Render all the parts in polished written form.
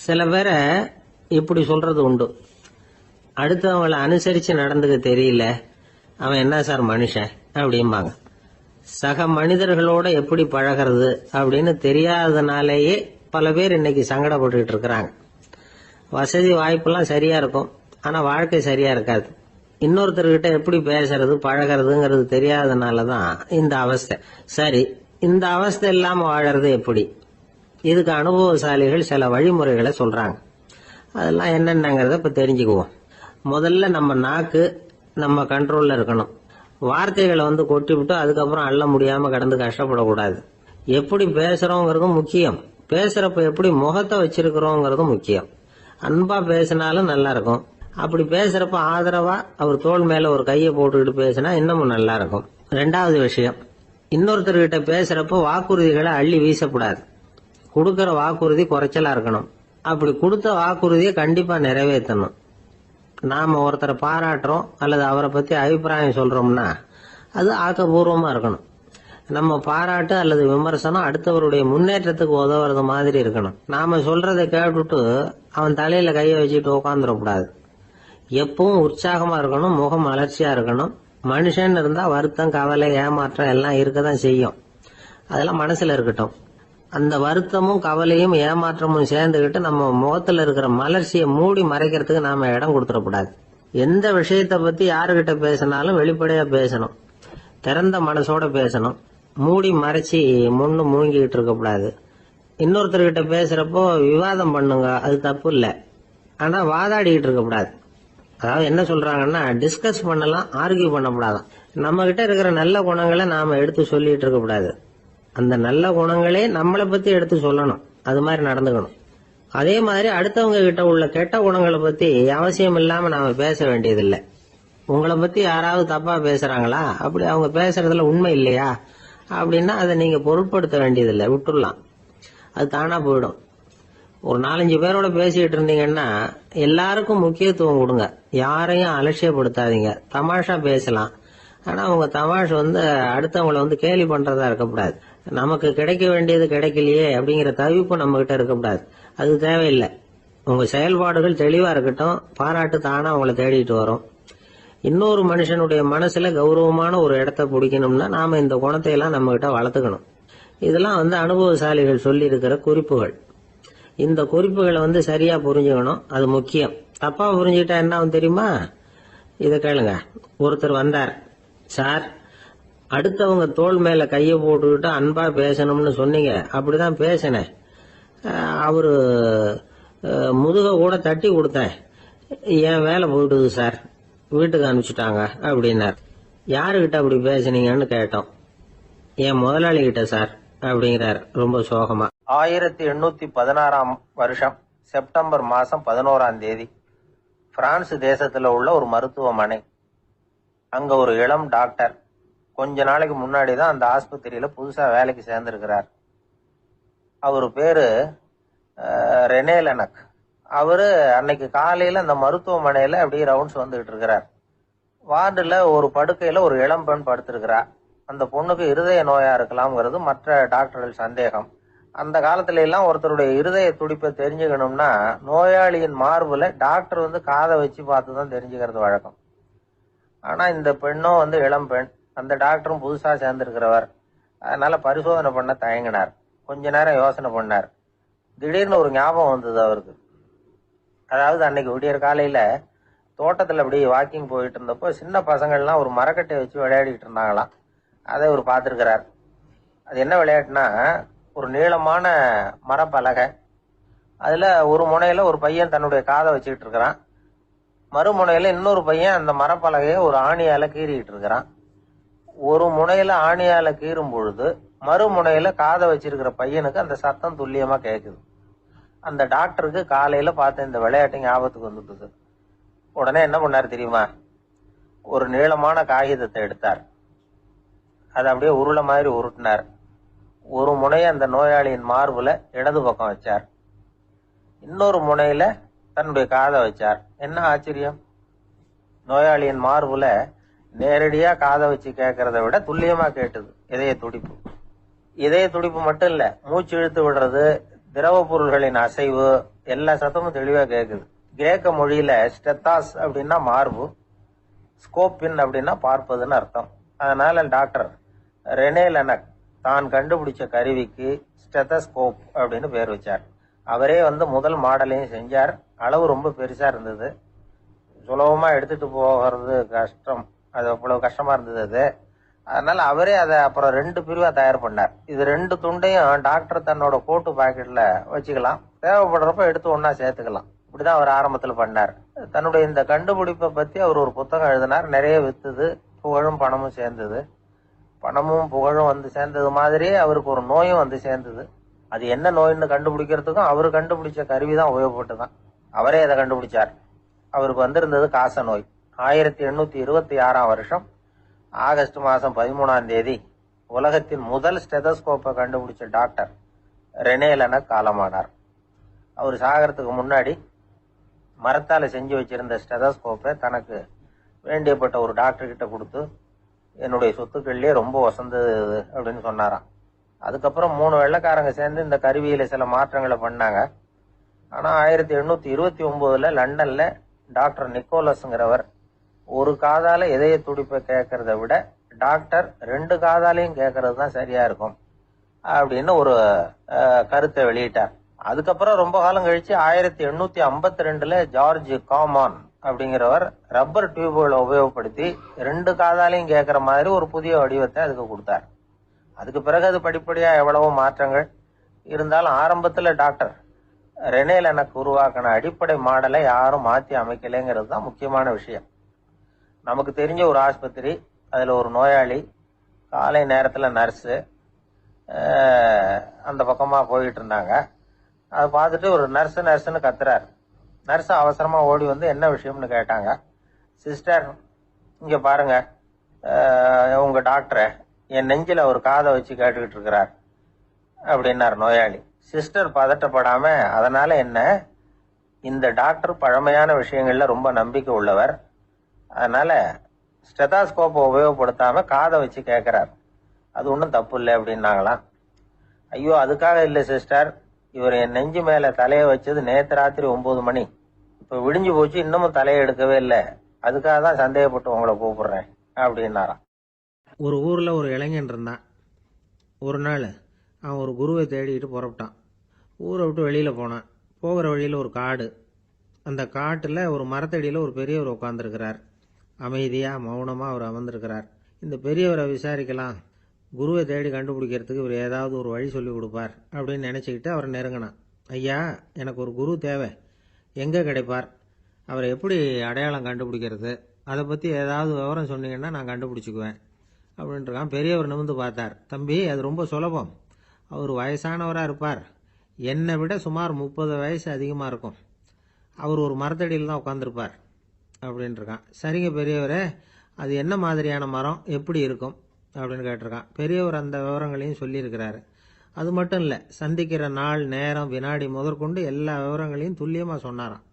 சில பேரை இப்படி சொல்றது உண்டு, அடுத்தவங்களை அனுசரிச்சு நடந்துக்க தெரியல, அவன் என்ன சார் மனுஷன் அப்படிம்பாங்க. சக மனிதர்களோட எப்படி பழகிறது அப்படின்னு தெரியாததுனாலேயே பல பேர் இன்னைக்கு சங்கடப்பட்டு இருக்கிறாங்க. வசதி வாய்ப்பெல்லாம் சரியா இருக்கும், ஆனா வாழ்க்கை சரியா இருக்காது. இன்னொருத்தர்கிட்ட எப்படி பேசுறது பழகிறதுங்கிறது தெரியாததுனாலதான் இந்த அவஸ்தை. சரி, இந்த அவஸ்தை இல்லாம வாழறது எப்படி? இதுக்கு அனுபவசாலிகள் சில வழிமுறைகளை சொல்றாங்க. அதெல்லாம் என்னென்னங்கிறத இப்ப தெரிஞ்சுக்குவோம். முதல்ல நம்ம நாக்கு நம்ம கண்ட்ரோல்ல இருக்கணும். வார்த்தைகளை கொட்டிவிட்டு அதுக்கப்புறம் அள்ள முடியாம கடந்து கஷ்டப்படக்கூடாது. எப்படி பேசுறோங்கிறதும் முக்கியம், பேசுறப்ப எப்படி முகத்தை வச்சிருக்கிறோங்கிறதும் முக்கியம். அன்பா பேசினாலும் நல்லா இருக்கும். அப்படி பேசுறப்ப ஆதரவா அவர் தோள் மேல ஒரு கையை போட்டுக்கிட்டு பேசினா இன்னமும் நல்லா இருக்கும். ரெண்டாவது விஷயம், இன்னொருத்தர்கிட்ட பேசுறப்ப வாக்குறுதிகளை அள்ளி வீசக்கூடாது. கொடுக்கற வாக்குறுதி குறைச்சலா இருக்கணும். அப்படி கொடுத்த வாக்குறுதியை கண்டிப்பா நிறைவேற்றணும். நாம ஒருத்தரை பாராட்டுறோம் அல்லது அவரை பத்தி அபிப்பிராயம் சொல்றோம்னா அது ஆக்கப்பூர்வமா இருக்கணும். நம்ம பாராட்டு அல்லது விமர்சனம் அடுத்தவருடைய முன்னேற்றத்துக்கு உதவுறது மாதிரி இருக்கணும். நாம சொல்றதை கேட்டுட்டு அவன் தலையில கையை வச்சுட்டு உட்காந்துடக்கூடாது. எப்பவும் உற்சாகமா இருக்கணும், முகம் அலர்ச்சியா இருக்கணும். மனுஷன் இருந்தா வருத்தம், கவலை, ஏமாற்றம் எல்லாம் இருக்கதான் செய்யும். அதெல்லாம் மனசுல இருக்கட்டும். அந்த வருத்தமும் கவலையும் ஏமாற்றமும் சேர்ந்துகிட்டு நம்ம முகத்துல இருக்கிற மலர்ச்சியை மூடி மறைக்கிறதுக்கு நாம இடம் கொடுத்துடக்கூடாது. எந்த விஷயத்த பத்தி யாருகிட்ட பேசினாலும் வெளிப்படையா பேசணும், திறந்த மனசோட பேசணும். மூடி மறைச்சி முன்னு மூங்கிக்கிட்டு இருக்கக்கூடாது. இன்னொருத்தர்கிட்ட பேசுறப்போ விவாதம் பண்ணுங்க, அது தப்பு இல்லை. ஆனா வாதாடிக்கிட்டு இருக்கக்கூடாது. அதாவது என்ன சொல்றாங்கன்னா, டிஸ்கஸ் பண்ணலாம், ஆர்கியூ பண்ணக்கூடாதான். நம்ம கிட்ட இருக்கிற நல்ல குணங்களை நாம எடுத்து சொல்லிட்டு இருக்கக்கூடாது. அந்த நல்ல குணங்களே நம்மளை பத்தி எடுத்து சொல்லணும், அது மாதிரி நடந்துக்கணும். அதே மாதிரி அடுத்தவங்க கிட்ட உள்ள கெட்ட குணங்களை பத்தி அவசியம் இல்லாம நாம பேச வேண்டியதில்லை. உங்களை பத்தி யாராவது தப்பா பேசுறாங்களா, அப்படி அவங்க பேசுறதுல உண்மை இல்லையா அப்படின்னா அதை நீங்க பொருட்படுத்த வேண்டியதில்லை, விட்டுடலாம். அது தானா போயிடும். ஒரு 4-5 பேரோட பேசிட்டு இருந்தீங்கன்னா எல்லாருக்கும் முக்கியத்துவம் கொடுங்க, யாரையும் அலட்சியப்படுத்தாதீங்க. தமாஷா பேசலாம், ஆனா உங்க தமாஷ் அடுத்தவங்களை கேலி பண்றதா இருக்கக்கூடாது. நமக்கு கிடைக்க வேண்டியது கிடைக்கலையே அப்படிங்கிற தவிப்பு நம்ம கிட்ட இருக்கக்கூடாது, அது தேவையில்லை. உங்க செயல்பாடுகள் தெளிவா இருக்கட்டும், பாராட்டு தானா உங்களை தேடிட்டு வரும். இன்னொரு மனுஷனுடைய மனசுல கௌரவமான ஒரு இடத்த பிடிக்கணும்னா நாம இந்த குணத்தை எல்லாம் நம்ம கிட்ட வளர்த்துக்கணும். இதெல்லாம் அனுபவசாலிகள் சொல்லி இருக்கிற குறிப்புகள். இந்த குறிப்புகளை சரியா புரிஞ்சுக்கணும், அது முக்கியம். தப்பா புரிஞ்சுக்கிட்டா என்ன ஆகும் தெரியுமா? இத கேளுங்க. ஒருத்தர் வந்தார், சார் அடுத்தவங்க தோள் மேல கைய போட்டுக்கிட்டு அன்பா பேசணும்னு சொன்னீங்க, அப்படிதான் பேசினேன். அவரு முதுக கூட தட்டி கொடுத்தேன், என் வேலை போயிடுது சார், வீட்டுக்கு அனுப்பிச்சுட்டாங்க அப்படின்னார். யாருகிட்ட அப்படி பேசுனீங்கன்னு கேட்டோம். என் முதலாளி கிட்ட சார் அப்படிங்கிறார் ரொம்ப சோகமா. 1816 வருஷம் செப்டம்பர் மாசம் 11ஆம் தேதி பிரான்ஸ் தேசத்துல உள்ள ஒரு மருத்துவமனை. அங்க ஒரு இளம் டாக்டர் கொஞ்ச நாளைக்கு முன்னாடி தான் அந்த ஆஸ்பத்திரியில புதுசா வேலைக்கு சேர்ந்திருக்கிறார். அவரு பேரு ரெனே லெனக். அவரு அன்னைக்கு காலையில அந்த மருத்துவமனையில அப்படியே ரவுண்ட்ஸ் வந்துகிட்டு இருக்கிறார். வார்டுல ஒரு படுக்கையில ஒரு இளம் பெண் படுத்திருக்கிறார். அந்த பொண்ணுக்கு இருதய நோயா இருக்கலாம்ங்கிறது மற்ற டாக்டர்கள் சந்தேகம். அந்த காலத்துல எல்லாம் ஒருத்தருடைய இருதய துடிப்பை தெரிஞ்சுக்கணும்னா நோயாளியின் மார்புல டாக்டர் காதை வச்சு பார்த்துதான் தெரிஞ்சுக்கிறது வழக்கம். ஆனா இந்த பெண்ணும் இளம் பெண், அந்த டாக்டரும் புதுசா சேர்ந்திருக்கிறவர். அதனால பரிசோதனை பண்ண தயங்கினார். கொஞ்ச நேரம் யோசனை பண்ணார். திடீர்னு ஒரு ஞாபகம் வந்தது அவருக்கு. அதாவது அன்னைக்கு விடியற் காலையில தோட்டத்துல அப்படி வாக்கிங் போயிட்டு இருந்தப்போ சின்ன பசங்கள்லாம் ஒரு மரக்கட்டை வச்சு விளையாடிட்டு இருந்தாங்களாம். அதை அவர் பார்த்திருக்கிறார். அது என்ன விளையாட்டுனா, ஒரு நீளமான மரப்பலகை, அதுல ஒரு முனையில ஒரு பையன் தன்னுடைய காதை வச்சுக்கிட்டு இருக்கிறான், மறுமுனையில இன்னொரு பையன் அந்த மரப்பலகையை ஒரு ஆணியால கீறிக்கிட்டு இருக்கிறான். ஒரு முனையில ஆணியால கீறும் பொழுது மறுமுனையில காதை வச்சிருக்கிற பையனுக்கு அந்த சத்தம் துல்லியமா கேட்குது. அந்த டாக்டருக்கு காலையில பார்த்த இந்த விளையாட்டு ஞாபகத்துக்கு வந்துட்டு உடனே என்ன பண்ணாரு தெரியுமா? ஒரு நீளமான காகிதத்தை எடுத்தார், அதை அப்படியே உருளை மாதிரி உருட்டினார். ஒரு முனையை அந்த நோயாளியின் மார்புல இடது பக்கம் வச்சார், இன்னொரு முனையில தன்னுடைய காதை வச்சார். என்ன ஆச்சரியம்! நோயாளியின் மார்புல நேரடியா காதை வச்சு கேட்கறத விட துல்லியமா கேட்டது இதய துடிப்பு. இதய துடிப்பு மட்டும் இல்ல, மூச்சு இழுத்து விடுறது, திரவ பொருள்களின் அசைவு எல்லா சத்தமும் தெளிவா கேட்குது. கிரேக்க மொழியில ஸ்டெத்தாஸ் அப்படின்னா மார்பு, ஸ்கோப்பின் அப்படின்னா பார்ப்பதுன்னு அர்த்தம். அதனால டாக்டர் ரெனே லெனக் தான் கண்டுபிடிச்ச கருவிக்கு ஸ்டெத்தஸ்கோப் அப்படின்னு பேர் வச்சார். அவரே முதல் மாடலையும் செஞ்சார். அளவு ரொம்ப பெருசா இருந்தது, சுலபமா எடுத்துட்டு போகிறது கஷ்டம், அது அவ்வளவு கஷ்டமா இருந்தது அது. அதனால அவரே அதை அப்புறம் 2 பிரிவா தயார் பண்ணார். இது 2 துண்டையும் டாக்டர் தன்னோட கோட்டு பாக்கெட்ல வச்சுக்கலாம், தேவைப்படுறப்ப எடுத்து ஒன்னா சேர்த்துக்கலாம். இப்படிதான் அவர் ஆரம்பத்துல பண்ணார். தன்னுடைய இந்த கண்டுபிடிப்பை பத்தி அவர் ஒரு புத்தகம் எழுதினார். நிறைய வித்துது, புகழும் பணமும் சேர்ந்தது. பணமும் புகழும் சேர்ந்தது மாதிரியே அவருக்கு ஒரு நோயும் சேர்ந்தது. அது என்ன நோயின்னு கண்டுபிடிக்கிறதுக்கும் அவரு கண்டுபிடிச்ச கருவிதான் உபயோகப்பட்டுதான். அவரே அதை கண்டுபிடிச்சார். அவருக்கு வந்திருந்தது காச நோய். 1826 வருஷம் ஆகஸ்ட் மாசம் 13ஆம் தேதி உலகத்தின் முதல் ஸ்டெதஸ்கோப்பை கண்டுபிடிச்ச டாக்டர் ரெனே லெனக் காலமானார். அவர் சாகறதுக்கு முன்னாடி மரத்தால செஞ்சு வச்சிருந்த ஸ்டெதஸ்கோப்பை தனக்கு வேண்டியப்பட்ட ஒரு டாக்டர் கிட்ட கொடுத்து, என்னுடைய சொத்துக்கள்லயே ரொம்ப வசந்தது அப்படின்னு சொன்னாராம். அதுக்கப்புறம் 3 வெள்ளைக்காரங்க சேர்ந்து இந்த கருவியில சில மாற்றங்களை பண்ணாங்க. ஆனா 1829 லண்டன்ல டாக்டர் நிக்கோலஸ்ங்கிறவர் ஒரு காதால இதய துடிப்பை கேட்கறத விட டாக்டர் 2 காதாலையும் கேட்கறது தான் சரியா இருக்கும் அப்படின்னு ஒரு கருத்தை வெளியிட்டார். அதுக்கப்புறம் ரொம்ப காலம் கழிச்சு 1852 ஜார்ஜ் காமான் அப்படிங்கிறவர் ரப்பர் டியூப்களை உபயோகப்படுத்தி 2 காதாலையும் கேட்கற மாதிரி ஒரு புதிய வடிவத்தை அதுக்கு கொடுத்தார். அதுக்கு பிறகு அது படிப்படியா எவ்வளவோ மாற்றங்கள் இருந்தாலும் ஆரம்பத்துல டாக்டர் ரெனே லெனக் உருவாக்கின அடிப்படை மாடலை யாரும் மாற்றி அமைக்கலைங்கிறது தான் முக்கியமான விஷயம். நமக்கு தெரிஞ்ச ஒரு ஆஸ்பத்திரி, அதுல ஒரு நோயாளி, காலை நேரத்துல நர்ஸு அந்த பக்கமா போயிட்டு இருந்தாங்க. அதை பார்த்துட்டு ஒரு நர்ஸுன்னு கத்துறாரு. நர்ஸ் அவசரமா ஓடி என்ன விஷயம்னு கேட்டாங்க. சிஸ்டர், இங்க பாருங்க, உங்க டாக்டரை என் நெஞ்சில ஒரு காதை வச்சு கேட்டுக்கிட்டு இருக்கிறார் அப்படின்னார் நோயாளி. சிஸ்டர் பதட்டப்படாம, அதனால என்ன, இந்த டாக்டர் பழமையான விஷயங்கள்ல ரொம்ப நம்பிக்கை உள்ளவர், அதனால ஸ்டெதாஸ்கோப்பை உபயோகப்படுத்தாம காதை வச்சு கேட்கிறார், அது ஒன்றும் தப்பு இல்லை அப்படின்னாங்களாம். ஐயோ, அதுக்காக இல்லை சிஸ்டர், இவர் என் நெஞ்சு மேல தலையை வச்சது நேற்று ராத்திரி 9 மணி, இப்ப விடிஞ்சு போச்சு, இன்னமும் தலையை எடுக்கவே இல்லை, அதுக்காக தான் சந்தேகப்பட்டு உங்களை கூப்பிடுறேன் அப்படின்னாராம். ஒரு ஊர்ல ஒரு இளைஞன் இருந்தான். ஒரு நாள் அவன் ஒரு குருவை தேடிட்டு புறப்பட்டான். ஊரை விட்டு வெளியில போனான். போகிற வழியில ஒரு காடு. அந்த காட்டுல ஒரு மரத்தடியில ஒரு பெரியவர் உட்கார்ந்துருக்கிறார். அமைதியா மௌனமா அவர் அமர்ந்திருக்கிறார். இந்த பெரியவரை விசாரிக்கலாம், குருவை தேடி கண்டுபிடிக்கிறதுக்கு இவர் ஏதாவது ஒரு வழி சொல்லி கொடுப்பார் அப்படின்னு நினைச்சுக்கிட்டு அவரை நெருங்கினான். ஐயா, எனக்கு ஒரு குரு தேவை, எங்க கிடைப்பார், அவரை எப்படி அடையாளம் கண்டுபிடிக்கிறது, அதை பத்தி ஏதாவது விவரம் சொன்னீங்கன்னா நான் கண்டுபிடிச்சுக்குவேன் அப்படின்றான். பெரியவர் நிமிர்ந்து பார்த்தார். தம்பி, அது ரொம்ப சுலபம், அவர் வயசானவராக இருப்பார், என்னை விட சுமார் 30 வயசு அதிகமாக இருக்கும், அவர் ஒரு மரத்தடியில் தான் உட்காந்துருப்பார் அப்படின்ட்டுருக்கான். சரிங்க பெரியவரே, அது என்ன மாதிரியான மரம், எப்படி இருக்கும் அப்படின்னு கேட்டிருக்கான். பெரியவர் அந்த விவரங்களையும் சொல்லியிருக்கிறாரு. அது மட்டும் இல்லை, சந்திக்கிற நாள், நேரம், வினாடி முதற்கொண்டு எல்லா விவரங்களையும் துல்லியமாக சொன்னாராம்.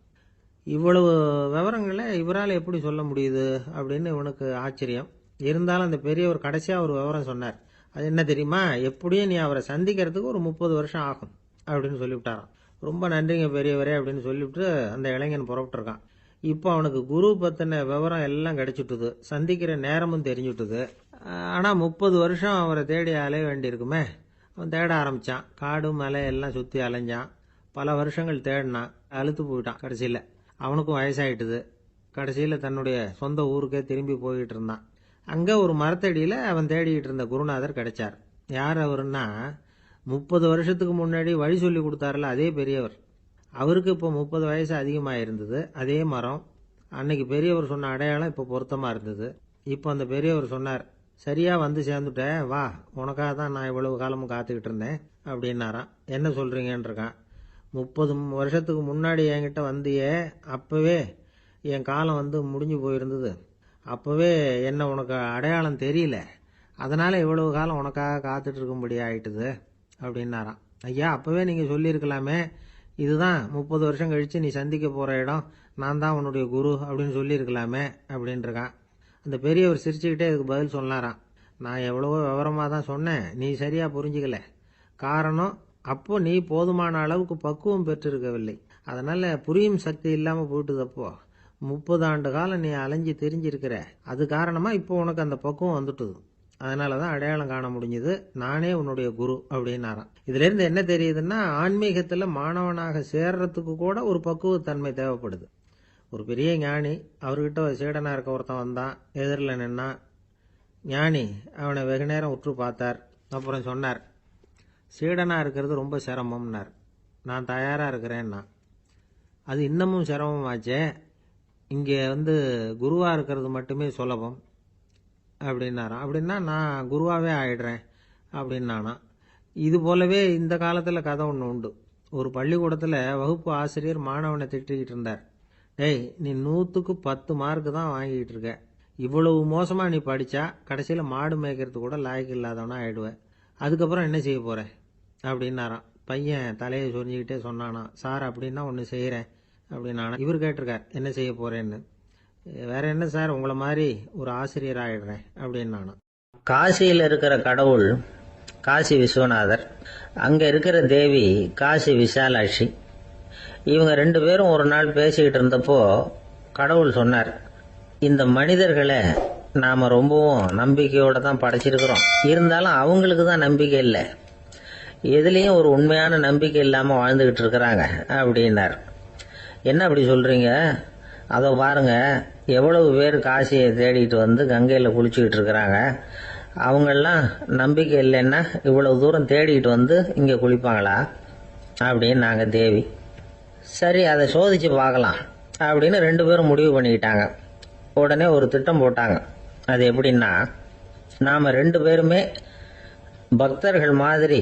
இவ்வளவு விவரங்களை இவரால் எப்படி சொல்ல முடியுது அப்படின்னு இவனுக்கு ஆச்சரியம். இருந்தாலும் அந்த பெரியவர் கடைசியாக ஒரு விவரம் சொன்னார். அது என்ன தெரியுமா, எப்படியும் நீ அவரை சந்திக்கிறதுக்கு ஒரு 30 வருஷம் ஆகும் அப்படின்னு சொல்லிவிட்டாராம். ரொம்ப நன்றிங்க பெரியவரே அப்படின்னு சொல்லிவிட்டு அந்த இளைஞன் புறப்பட்டுருக்கான். இப்போ அவனுக்கு குரு பத்தின விவரம் எல்லாம் கிடைச்சிட்டுது, சந்திக்கிற நேரமும் தெரிஞ்சுட்டுது. ஆனா 30 வருஷம் அவரை தேடி அலைய வேண்டியிருக்குமே. அவன் தேட ஆரம்பிச்சான். காடு மலை எல்லாம் சுத்தி அலைஞ்சான். பல வருஷங்கள் தேடினான். அழுத்து போயிட்டான். கடைசியில அவனுக்கும் வயசாயிட்டுது. கடைசியில தன்னுடைய சொந்த ஊருக்கே திரும்பி போயிட்டு இருந்தான். அங்க ஒரு மரத்தடியில அவன் தேடிட்டு இருந்த குருநாதர் கிடைச்சார். யார் அவருன்னா, 30 வருஷத்துக்கு முன்னாடி வழி சொல்லி கொடுத்தாருல அதே பெரியவர். அவருக்கு இப்போ 30 வயசு அதிகமாக இருந்தது. அதே மரம், அன்னைக்கு பெரியவர் சொன்ன அடையாளம் இப்போ பொருத்தமா இருந்தது. இப்போ அந்த பெரியவர் சொன்னார், சரியா வந்து சேர்ந்துட்டேன், வா, உனக்காக தான் நான் இவ்வளவு காலமும் காத்துக்கிட்டு இருந்தேன் அப்படின்னாராம். என்ன சொல்றீங்கன்னு இருக்கான். 30 வருஷத்துக்கு முன்னாடி என்கிட்ட வந்தியே, அப்பவே என் காலம் முடிஞ்சு போயிருந்தது, அப்பவே என்ன உனக்கு அடையாளம் தெரியல, அதனால இவ்வளவு காலம் உனக்காக காத்துட்டு இருக்கும்படி ஆயிட்டுது அப்படின்னாராம். ஐயா, அப்பவே நீங்க சொல்லியிருக்கலாமே, இதுதான் 30 வருஷம் கழிச்சு நீ சந்திக்க போற இடம், நான் தான் உன்னுடைய குரு அப்படின்னு சொல்லியிருக்கலாமே அப்படின்ட்டுருக்கான். அந்த பெரியவர் சிரிச்சுக்கிட்டே இதுக்கு பதில் சொன்னாராம். நான் எவ்வளவோ விவரமா தான் சொன்னேன், நீ சரியா புரிஞ்சுக்கல. காரணம், அப்போ நீ போதுமான அளவுக்கு பக்குவம் பெற்றிருக்கவில்லை. அதனால புரியும் சக்தி இல்லாம போயிட்டுதப்போ 30 ஆண்டு காலம் நீ அலைஞ்சு தெரிஞ்சிருக்கிற. அது காரணமா இப்போ உனக்கு அந்த பக்குவம் வந்துட்டுது. அதனாலதான் அடையாளம் காண முடிஞ்சது. நானே உன்னுடைய குரு அப்படின்னாராம். இதுல இருந்து என்ன தெரியுதுன்னா, ஆன்மீகத்துல மாணவனாக சேர்றதுக்கு கூட ஒரு பக்குவத்தன்மை தேவைப்படுது. ஒரு பெரிய ஞானி, அவர்கிட்ட சீடனா இருக்க ஒருத்தன் வந்தான், எதிரில் நின்னா. ஞானி அவனை வெகு நேரம் உற்று பார்த்தார். அப்புறம் சொன்னார், சீடனா இருக்கிறது ரொம்ப சிரமம்னார். நான் தயாரா இருக்கிறேன்னா. அது இன்னமும் சிரமமாச்சே, இங்கே குருவா இருக்கிறது மட்டுமே சுலபம் அப்படின்னாராம். அப்படின்னா நான் குருவாவே ஆயிடுறேன் அப்படின்னானா. இது போலவே இந்த காலத்துல கதை ஒன்று உண்டு. ஒரு பள்ளிக்கூடத்துல வகுப்பு ஆசிரியர் மாணவனை திட்டிக்கிட்டு இருந்தார். டேய், நீ 100க்கு 10 மார்க்கு தான் வாங்கிட்டு இருக்க. இவ்வளவு மோசமா நீ படிச்சா கடைசியில மாடு மேய்க்கிறது கூட லாய்க்கு இல்லாதவனா ஆயிடுவ. அதுக்கப்புறம் என்ன செய்ய போற அப்படின்னாராம். பையன் தலையை சொரிஞ்சுக்கிட்டே சொன்னானா, சார் அப்படின்னா ஒன்று செய்யறேன் அப்படின்னானா. இவர் கேட்டிருக்கார், என்ன செய்ய போறேன்னு. வேற என்ன சார், உங்களை மாதிரி ஒரு ஆசிரியர் ஆயிடுறேன் அப்படின்னானா. காசியில் இருக்கிற கடவுள் காசி விஸ்வநாதர், அங்க இருக்கிற தேவி காசி விசாலாட்சி. இவங்க 2 பேரும் ஒரு நாள் பேசிக்கிட்டு இருந்தப்போ கடவுள் சொன்னார், இந்த மனிதர்களை நாம ரொம்பவும் நம்பிக்கையோட தான் படைச்சிருக்கிறோம். இருந்தாலும் அவங்களுக்கு தான் நம்பிக்கை இல்லை, எதுலேயும் ஒரு உண்மையான நம்பிக்கை இல்லாமல் வாழ்ந்துகிட்டு இருக்கிறாங்க அப்படின்னார். என்ன அப்படி சொல்றீங்க? அதோ பாருங்க, எவ்வளவு பேர் காசியை தேடிட்டு கங்கையில் குளிச்சுக்கிட்டு இருக்கிறாங்க. அவங்கெல்லாம் நம்பிக்கை இல்லைன்னா இவ்வளவு தூரம் தேடிட்டு இங்கே குளிப்பாங்களா அப்படின்னு நாங்கள் தேவி. சரி, அதை சோதிச்சு பார்க்கலாம் அப்படின்னு 2 பேரும் முடிவு பண்ணிக்கிட்டாங்க. உடனே ஒரு திட்டம் போட்டாங்க. அது எப்படின்னா, நாம் 2 பேருமே பக்தர்கள் மாதிரி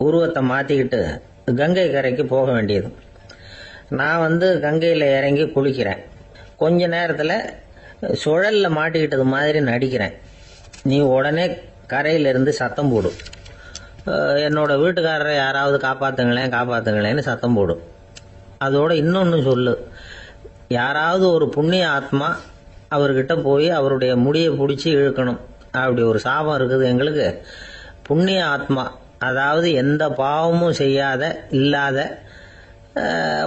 உருவத்தை மாற்றிக்கிட்டு கங்கை கரைக்கு போக வேண்டியது. நான் கங்கையில் இறங்கி குளிக்கிறேன். கொஞ்ச நேரத்தில் சுழலில் மாட்டிக்கிட்டது மாதிரி நடிக்கிறேன். நீ உடனே கரையிலிருந்து சத்தம் போடும். என்னோட வீட்டுக்காரரை யாராவது காப்பாற்றுங்களேன் காப்பாற்றுங்களேன்னு சத்தம் போடும். அதோட இன்னொன்று சொல்லு, யாராவது ஒரு புண்ணிய ஆத்மா அவர்கிட்ட போய் அவருடைய முடியை பிடிச்சி இழுக்கணும். அப்படி ஒரு சாபம் இருக்குது எங்களுக்கு. புண்ணிய ஆத்மா, அதாவது எந்த பாவமும் செய்யாத இல்லாத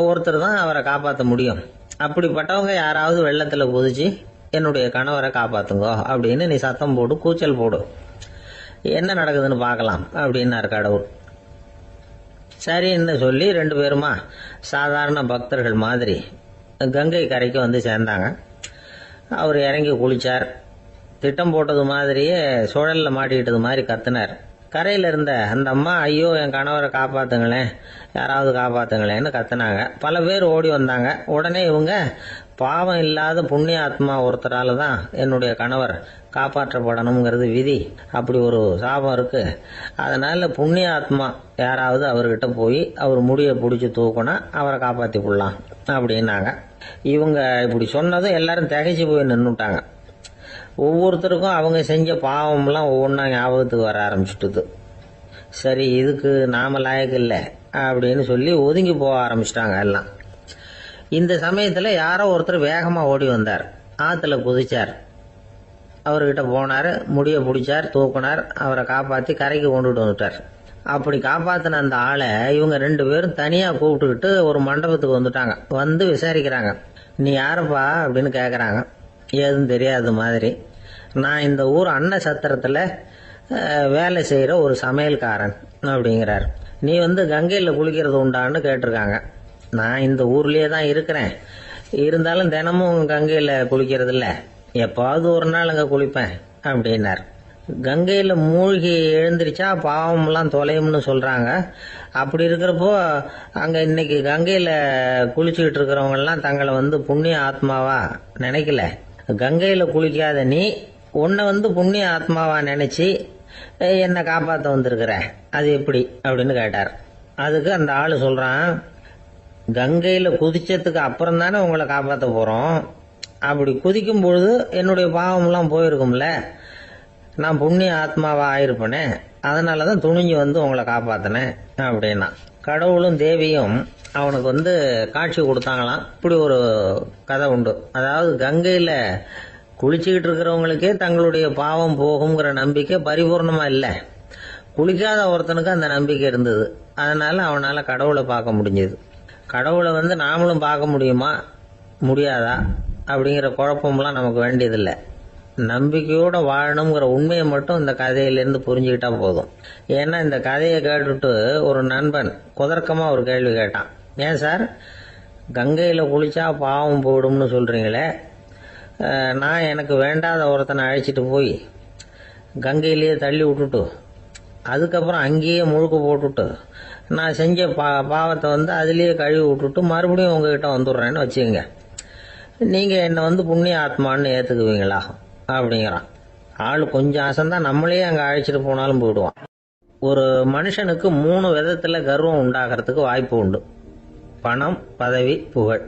ஒருத்தர் தான் அவரை காப்பாற்ற முடியும். அப்படிப்பட்டவங்க யாராவது வெள்ளத்தில் குதிச்சு என்னுடைய கணவரை காப்பாத்துங்கோ அப்படின்னு நீ சத்தம் போடு, கூச்சல் போடு, என்ன நடக்குதுன்னு பார்க்கலாம் அப்படின்னாரு கடவுள். சரின்னு சொல்லி 2 பேருமா சாதாரண பக்தர்கள் மாதிரி கங்கை கரைக்கு சேர்ந்தாங்க. அவர் இறங்கி குளிச்சார். திட்டம் போட்டது மாதிரியே சுழலில் மாட்டிக்கிட்டது மாதிரி கத்துனார். கரையில் இருந்த அந்த அம்மா, ஐயோ என் கணவரை காப்பாத்துங்களேன், யாராவது காப்பாத்துங்களேன்னு கத்துனாங்க. பல பேர் ஓடி வந்தாங்க. உடனே இவங்க, பாவம் இல்லாத புண்ணிய ஆத்மா ஒருத்தரால தான் என்னுடைய கணவர் காப்பாற்றப்படணுங்கிறது விதி, அப்படி ஒரு சாபம் இருக்கு, அதனால புண்ணிய ஆத்மா யாராவது அவர்கிட்ட போய் அவர் முடியை பிடிச்சி தூக்கினா அவரை காப்பாற்றி கொள்ளலாம் அப்படின்னாங்க. இவங்க இப்படி சொன்னதும் எல்லாரும் திகைச்சு போய் நின்றுட்டாங்க. ஒவ்வொருத்தருக்கும் அவங்க செஞ்ச பாவம்லாம் ஒவ்வொன்றா ஞாபகத்துக்கு வர ஆரம்பிச்சுட்டுது. சரி, இதுக்கு நாம லாயக்கு இல்லை அப்படின்னு சொல்லி ஒதுங்கி போக ஆரம்பிச்சிட்டாங்க எல்லாம். இந்த சமயத்தில் யாரோ ஒருத்தர் வேகமாக ஓடி வந்தார். ஆற்றுல குதிச்சார். அவர்கிட்ட போனார், முடியை பிடிச்சார், தூக்கினார், அவரை காப்பாற்றி கரைக்கு கொண்டுட்டு வந்துட்டார். அப்படி காப்பாற்றின அந்த ஆளை இவங்க 2 பேரும் தனியாக கூப்பிட்டுக்கிட்டு ஒரு மண்டபத்துக்கு வந்துட்டாங்க. விசாரிக்கிறாங்க. நீ யாருப்பா அப்படின்னு கேட்குறாங்க. ஏதும் தெரியாத மாதிரி. நான் இந்த ஊர் அன்ன சத்திரத்தில் வேலை செய்கிற ஒரு சமையல்காரன் அப்படிங்கிறார். நீ கங்கையில் குளிக்கிறது உண்டான்னு கேட்டிருக்காங்க. நான் இந்த ஊர்லேயே தான் இருக்கிறேன், இருந்தாலும் தினமும் கங்கையில் குளிக்கிறது இல்லை, எப்பாவது ஒரு நாள் அங்கே குளிப்பேன் அப்படின்னார். கங்கையில் மூழ்கி எழுந்திரிச்சா பாவம்லாம் தொலையும்னு சொல்கிறாங்க. அப்படி இருக்கிறப்போ அங்கே இன்னைக்கு கங்கையில் குளிச்சுக்கிட்டு இருக்கிறவங்கெல்லாம் தங்களை புண்ணிய ஆத்மாவா நினைக்கல. கங்கையில் குளிக்காத நீ உன்னை புண்ணிய ஆத்மாவா நினைச்சு என்னை காப்பாற்ற வந்திருக்கிற, அது எப்படி அப்படின்னு கேட்டார். அதுக்கு அந்த ஆளு சொல்றான், கங்கையில் குதிச்சதுக்கு அப்புறம் தானே உங்களை காப்பாற்ற போறோம். அப்படி குதிக்கும் பொழுது என்னுடைய பாவம்லாம் போயிருக்கும்ல, நான் புண்ணிய ஆத்மாவா ஆயிருப்பேனே, அதனாலதான் துணிஞ்சு உங்களை காப்பாத்தினேன் அப்படின்னா. கடவுளும் தேவியும் அவனுக்கு காட்சி கொடுத்தாங்களாம். இப்படி ஒரு கதை உண்டு. அதாவது கங்கையில குளிச்சுக்கிட்டு இருக்கிறவங்களுக்கே தங்களுடைய பாவம் போகுங்கிற நம்பிக்கை பரிபூர்ணமா இல்லை, குளிக்காத ஒருத்தனுக்கு அந்த நம்பிக்கை இருந்தது. அதனால அவனால் கடவுளை பார்க்க முடிஞ்சது. கடவுளை நாமளும் பார்க்க முடியுமா முடியாதா அப்படிங்கிற குழப்பம்லாம் நமக்கு வேண்டியதில்லை. நம்பிக்கையோடு வாழணுங்கிற உண்மையை மட்டும் இந்த கதையிலேருந்து புரிஞ்சுக்கிட்டா போதும். ஏன்னா இந்த கதையை கேட்டுட்டு ஒரு நண்பன் குதர்க்கமாக ஒரு கேள்வி கேட்டான். ஏன் சார், கங்கையில் குளிச்சா பாவம் போயிடும்னு சொல்கிறீங்களே, நான் எனக்கு வேண்டாத ஒருத்தனை அழைச்சிட்டு போய் கங்கையிலேயே தள்ளி விட்டுட்டு அதுக்கப்புறம் அங்கேயே முழுக்க போட்டுட்டு நான் செஞ்ச பாவத்தை அதுலேயே கழுவி விட்டுட்டு மறுபடியும் உங்ககிட்ட வந்துடுறேன்னு வச்சுக்கோங்க, நீங்கள் என்னை புண்ணிய ஆத்மான்னு ஏற்றுக்குவீங்களா அப்படிங்கிறான். ஆள் கொஞ்சம் ஆசைந்தான், நம்மளே அங்கே அழைச்சிட்டு போனாலும் போயிடுவான். ஒரு மனுஷனுக்கு 3 விதத்தில் கர்வம் உண்டாகிறதுக்கு வாய்ப்பு உண்டு. பணம், பதவி, புகழ்.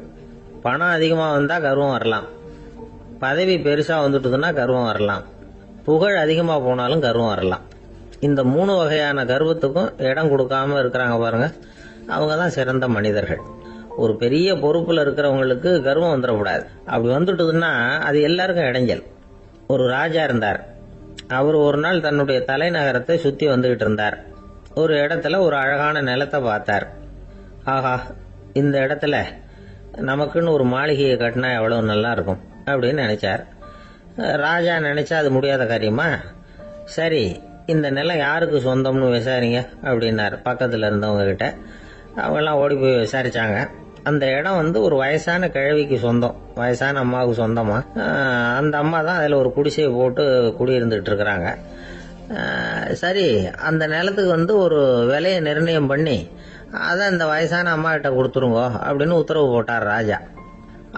பணம் அதிகமாக வந்தால் கர்வம் வரலாம், பதவி பெருசாக வந்துட்டுதுன்னா கர்வம் வரலாம், புகழ் அதிகமாக போனாலும் கர்வம் வரலாம். இந்த 3 வகையான கர்வத்துக்கும் இடம் கொடுக்காம இருக்கிறாங்க பாருங்க, அவங்க தான் சிறந்த மனிதர்கள். ஒரு பெரிய பொறுப்பில் இருக்கிறவங்களுக்கு கர்வம் வந்துடக்கூடாது. அப்படி வந்துட்டுதுன்னா அது எல்லாருக்கும் இடைஞ்சல். ஒரு ராஜா இருந்தார். அவர் ஒரு நாள் தன்னுடைய தலைநகரத்தை சுற்றி வந்துகிட்டு இருந்தார். ஒரு இடத்துல ஒரு அழகான நிலத்தை பார்த்தார். ஆஹா, இந்த இடத்துல நமக்குன்னு ஒரு மாளிகையை கட்டினா எவ்வளவு நல்லா இருக்கும் அப்படின்னு நினைச்சார். ராஜா நினைச்சா அது முடியாத காரியமா? சரி, இந்த நிலம் யாருக்கு சொந்தம்னு விசாரிங்க அப்படின்னார் பக்கத்தில் இருந்தவங்க கிட்ட. அவங்கெல்லாம் ஓடி போய் விசாரிச்சாங்க. அந்த இடம் ஒரு வயசான கிழவிக்கு சொந்தம், வயசான அம்மாவுக்கு சொந்தமா. அந்த அம்மா தான் அதில் ஒரு குடிசையை போட்டு குடியிருந்துட்டு இருக்கிறாங்க. சரி, அந்த நிலத்துக்கு ஒரு விலையை நிர்ணயம் பண்ணி அதை அந்த வயசான அம்மா கிட்ட கொடுத்துருங்க அப்படின்னு உத்தரவு போட்டார் ராஜா.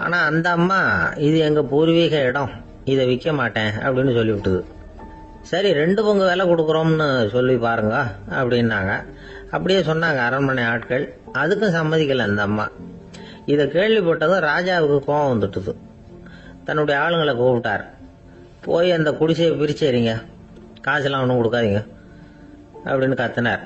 ஆனால் அந்த அம்மா இது எங்கள் பூர்வீக இடம், இதை விற்க மாட்டேன் அப்படின்னு சொல்லிவிட்டுது. சரி, 2 பங்கு விலை கொடுக்குறோம்னு சொல்லி பாருங்க அப்படின்னாங்க. அப்படியே சொன்னாங்க அரண்மனை ஆட்கள். அதுக்கும் சம்மதிக்கலை அந்த அம்மா. இதை கேள்விப்பட்டதும் ராஜாவுக்கு கோபம் வந்துட்டுது. தன்னுடைய ஆளுங்களை கூப்பிட்டார். போய் அந்த குடிசையை பிரிச்சேறிங்க, காசெல்லாம் ஒன்றும் கொடுக்காதீங்க அப்படின்னு கத்தினார்.